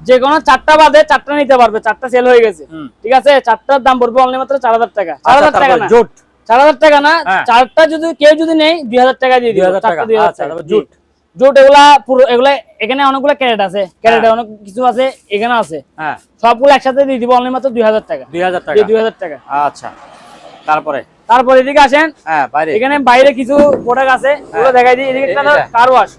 যে কোনো 4টা বাদে 4টা নিতে পারবে, 4টা সেল হয়ে গেছে, ঠিক আছে? 4টার দাম পড়বে অনলি মাত্র 4000 টাকা। 4000 টাকা না, জোট 4000 টাকা না, 4টা যদি কেউ যদি নেয় 2000 টাকা দিয়ে দিই। 2000 টাকা। আচ্ছা, জোট এগুলা পুরো, এগুলা এখানে অনেকগুলো ক্যারেট আছে, ক্যারেটে অনেক কিছু আছে, এখানে আছে, হ্যাঁ, সবগুলো একসাথে দিয়ে দিব অনলি মাত্র 2000 টাকা। 2000 টাকা। আচ্ছা, তারপরে এদিকে আসেন, হ্যাঁ, বাইরে এখানে বাইরে কিছু প্রোডাক্ট আছে, ওগুলো দেখাই দিই। এদিকে একটা কার ওয়াশ,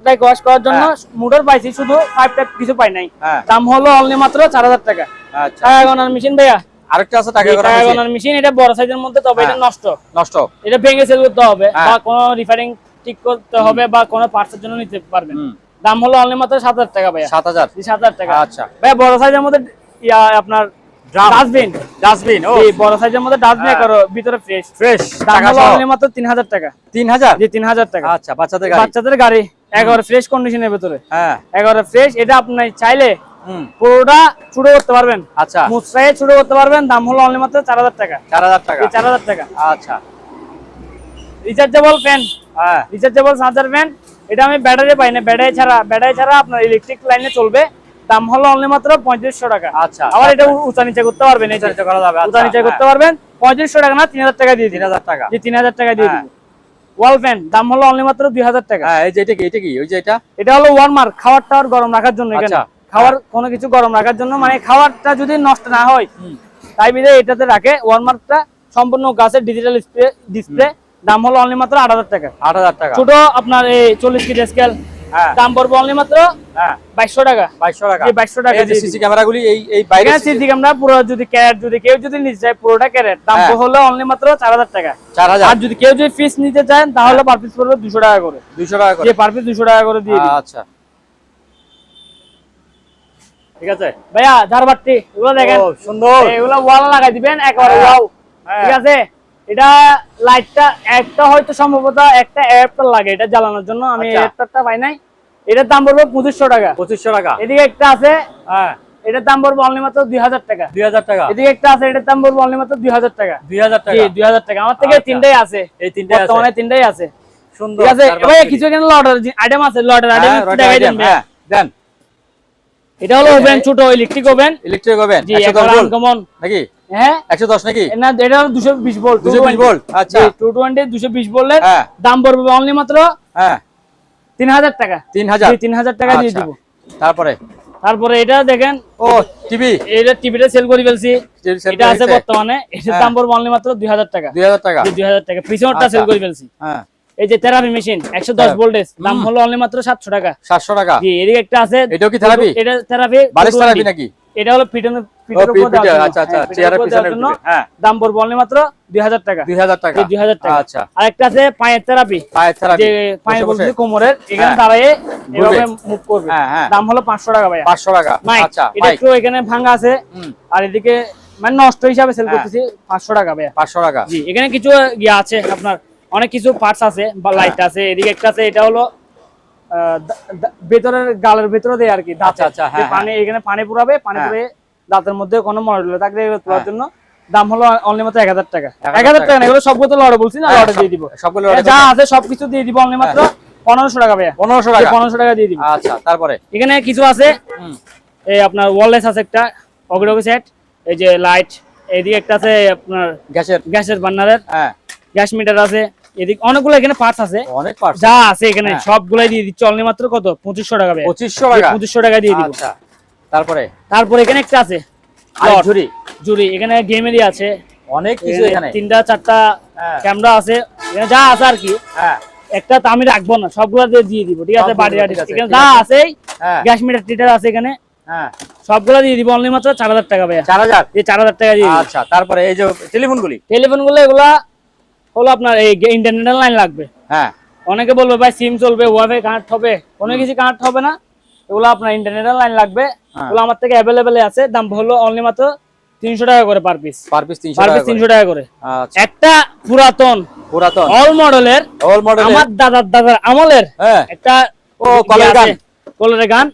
বাইক ওয়াশ করার জন্য মোটর পাইছি, শুধু পাইপ টাইপ কিছু পাই নাই। দাম হলো অনলি মাত্র 4000 টাকা। আচ্ছা, টাকা গণার মেশিন ভাইয়া, আরেকটা আছে টাকা গণার মেশিন। এটা বড় সাইজের মধ্যে, তবে এটা নষ্ট, এটা ভেঙে সেল করতে হবে বা কোনো রিপেয়ারিং ঠিক করতে হবে বা কোনো পার্টসের জন্য নিতে পারবেন। দাম হলো অনলি মাত্র 7000 টাকা ভাইয়া। 7000 টাকা। আচ্ছা ভাইয়া, বড় সাইজের মধ্যে আপনার ডাস্টবিন, ও বড় সাইজের মধ্যে ডাস্টবিন করো, ভিতরে ফ্রেশ। দাম হলো অনলি মাত্র 3000 টাকা। 3000 টাকা। আচ্ছা, বাচ্চাদের গাড়ি একেবারে ফ্রেশ কন্ডিশনের ভিতরে, হ্যাঁ, একেবারে ফ্রেশ। এটা আপনি চাইলে পুরোটা ছোট করতে পারবেন, আচ্ছা, মুচড়াই ছোট করতে পারবেন। দাম হলো অনলি মাত্র 4000 টাকা। 4000 টাকা। আচ্ছা, rechargeable fan, rechargeable charger fan. এটা আমি ব্যাটারি পাই না, ব্যাটারি ছাড়া আপনার ইলেকট্রিক লাইনে চলবে। দাম হলো অনলি মাত্র 3500 টাকা। আচ্ছা, আবার এটা উঁচা নিচে করতে পারবেন, উঁচা নিচে করতে পারবেন। 3500 টাকা না, 3000 টাকা দিয়ে দিই। 3000 টাকা। 3000 টাকা দিয়ে দিই। ওয়াল ফ্যান, দাম হলো অনলি মাত্র 2000 টাকা। এই যে এটা কি? ওই যে এটা হলো ওয়ার্মার, খাবার টাওয়ার গরম রাখার জন্য। এখানে খাবার কোনো কিছু গরম রাখার জন্য, মানে খাবারটা যদি নষ্ট না হয় তাই বিধে এটাতে রাখে। ওয়ার্মারটা সম্পূর্ণ গাছের ডিজিটাল ডিসপ্লে। দাম হলো অনলি মাত্র 8000 টাকা। ছোট আপনার এই 40 কেজি স্কেল, দাম পড়বে অনলি মাত্র 2200 টাকা। 2200 টাকা। সিসি ক্যামেরাগুলি এই বাইরে সিসি ক্যামেরা পুরো যদি ক্যারেট, যদি কেউ যদি নিতে চায় পুরোটা ক্যারেট, দাম হলো অনলি মাত্র 4000 টাকা। 4000। আর যদি কেউ যদি পিস নিতে চায় তাহলে পার পিস পড়বে 200 টাকা করে। 200 টাকা করে। যে পার পিস 200 টাকা করে দিয়ে দিই। আচ্ছা, ঠিক আছে ভাইয়া। ঝাড়বাতি এগুলো দেখেন, সুন্দর। এগুলো ওয়াল লাগাই দিবেন একেবারে ওয়াও, ঠিক আছে? এটা লাইটটা একটা হয়তো সম্ভবত একটা অ্যাডাপ্টার লাগে এটা জ্বালানোর জন্য, আমি অ্যাডাপ্টারটা পাই নাই। এটার দাম পড়বে 2500 টাকা। 2500 টাকা। এদিকে একটা আছে, এটার দাম পড়বে অনলি মাত্র 2000 টাকা। 2000 টাকা। এদিকে একটা আছে, এটার দাম পড়বে অনলি মাত্র 2000 টাকা। 2000 টাকা। জি, 2000 টাকা। আমার থেকে তিনটাই আছে, এই তিনটাই আছে, বর্তমানে তিনটাই আছে। সুন্দর, ঠিক আছে? ভাই কিছু এখানে লটার আইটেম আছে, লটার আইটেম দেখাই দেন। দেন। এটা হলো ওভেন, ছোট ইলেকট্রিক ওভেন। জি, 110 ভোল্ট নাকি? হ্যাঁ, 110 নাকি? না, এটা হলো 220 ভোল্ট। 220 ভোল্ট। আচ্ছা, 220 220 ভোল্টের। দাম পড়বে অনলি মাত্র 3000 টাকা। 3000 টাকা দিয়ে দিব। তারপরে এটা দেখেন, ও টিভি, এটা টিভিটা সেল করে ফেলছি, এটা আছে বর্তমানে। এটার দাম পড়বে অনলি মাত্র 2000 টাকা। 2000 টাকা। পিছনটা সেল করে ফেলছি। এই যে থেরাপি মেশিন 110 ভোল্টেজ, দাম হলো অনলি মাত্র 700 টাকা। 700 টাকা। জি, এদিকে একটা আছে। এটাও কি থেরাপি? এটা থেরাপি, বালিশ থেরাপি নাকি? এটা হলো পিটনের আচ্ছা, চেয়ারের পিছনে। দাম পড়বে অনলি মাত্র 2000 টাকা। 2000 টাকা। 2000 টাকা। আচ্ছা, আরেকটা আছে পায়ের থেরাপি, যে পায়ের বলতে কোমরের, এখানে দাঁড়ায়ে এভাবে মুভ করবে। দাম হলো 500 টাকা ভাইয়া। 500 টাকা। আচ্ছা, এটা একটু এখানে ভাঙা আছে, আর এদিকে মানে নষ্ট হিসাবে সেল করতেছি 500 টাকা ভাইয়া। 500 টাকা। জি, এখানে কিছু আছে আপনার, অনেক কিছু পার্টস আছে বা লাইট আছে। এদিকে একটা আছে, এটা হলো ভেতরের গালের ভেতরে দেয় আর কি, দাঁত। পানি, এখানে পানি পুরাবে, পানি পুরে দাঁতের মধ্যে কোনো মডেল থাকলে এগুলো তোলার জন্য। দাম হলো অনলি মাত্র 1000 টাকা। 1000 টাকা না, এগুলো সবগুলো লড়ে বলছি না, লড়ে দিয়ে দিব। যা আছে সবকিছু দিয়ে দিব অনলি মাত্র 1500 টাকা ভাইয়া। 1500 টাকা। 1500 টাকা দিয়ে দিব। আচ্ছা, তারপরে এখানে কিছু আছে, এই আপনার ওয়ারলেস আছে একটা অগ্রগতি সেট, এই যে লাইট। এদিকে একটা আছে আপনার গ্যাসের বার্নারের, গ্যাস মিটার আছে। এদিকে অনেকগুলো এখানে পার্টস আছে, অনেক পার্টস যা আছে এখানে সবগুলাই দিয়ে দিচ্ছি অনলি মাত্র কত? 2500 টাকা ভাই। 2500 টাকা। 2500 টাকা দিয়ে দিব। আচ্ছা, তারপরে এখানে একটা আছে জুরি, এখানে গেমেরই আছে, অনেক কিছু এখানে, 3টা 4টা ক্যামেরা আছে, এখানে যা আছে আর কি। হ্যাঁ একটা তো আমি রাখবো না, সবগুলো দিয়ে দিব, ঠিক আছে। বাড়ি এখানে যা আছে, গ্যাস মিটার টিটার আছে এখানে, হ্যাঁ সবগুলো দিয়ে দিব অনলি মাত্র 4000 টাকা ভাইয়া। 4000, এই 4000 টাকা দিয়ে দিব। আচ্ছা তারপরে এই যে টেলিফোনগুলো এগুলা হলো আপনার এই ইন্টারনেট লাইন লাগবে। হ্যাঁ অনেকে বলবে ভাই সিম চলবে, ওয়াইফাই কানেক্ট হবে, কোনো কিছু কানেক্ট হবে না, এগুলো আপনার ইন্টারনেট লাইন লাগবে। এগুলো আমার থেকে অ্যাভেলেবেল আছে, দাম হলো অনলি মাত্র 300 টাকা করে পার পিস। 300 টাকা করে। আচ্ছা একটা পুরাতন অল মডেলের, আমার দাদার আমলের একটা কলরের গান,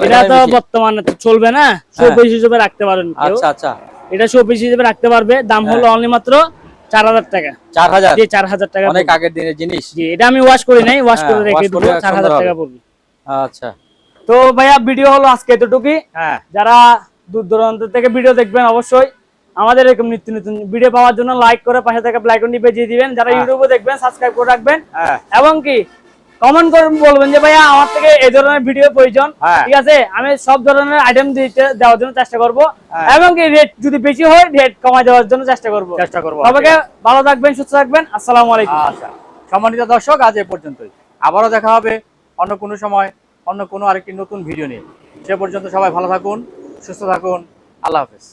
এটা তো বর্তমানে চলবে না, শোপিস হিসেবে রাখতে পারেন। আচ্ছা আচ্ছা, এটা শোপিস হিসেবে রাখতে পারবে, দাম হলো অনলি মাত্র 4000 টাকা। 4000, জি 4000 টাকা, অনেক আগের দিনের জিনিস। জি এটা আমি ওয়াশ করি নাই, ওয়াশ করে রেখে দিব, 4000 টাকা পড়বে। আচ্ছা তো ভাইয়া ভিডিও হলো আজকে এতটুকুই। যারা দূর দূরান্ত থেকে ভিডিও দেখবেন অবশ্যই আমাদের এরকম নিত্য নতুন ভিডিও পাওয়ার জন্য লাইক করে পাশে থাকা বেল আইকনটি বাজিয়ে দিবেন। যারা ইউটিউবে দেখবেন সাবস্ক্রাইব করে রাখবেন, এবং কি কমেন্ট করে বলবেন যে ভাইয়া আমার থেকে এই ধরনের ভিডিও প্রয়োজন, ঠিক আছে। আমি সব ধরনের আইটেম দেওয়ার জন্য চেষ্টা করব, এবং কি রেট যদি বেশি হয় রেট কমায় দেওয়ার জন্য চেষ্টা করব। সবাইকে ভালো থাকবেন, সুস্থ থাকবেন, আসসালামু আলাইকুম। আচ্ছা সম্মানিত দর্শক, আজ এই পর্যন্তই। আবারও দেখা হবে অন্য কোনো সময় অন্য কোনো আরেকটি নতুন ভিডিও নিয়ে। সে পর্যন্ত সবাই ভালো থাকুন, সুস্থ থাকুন, আল্লাহ হাফেজ।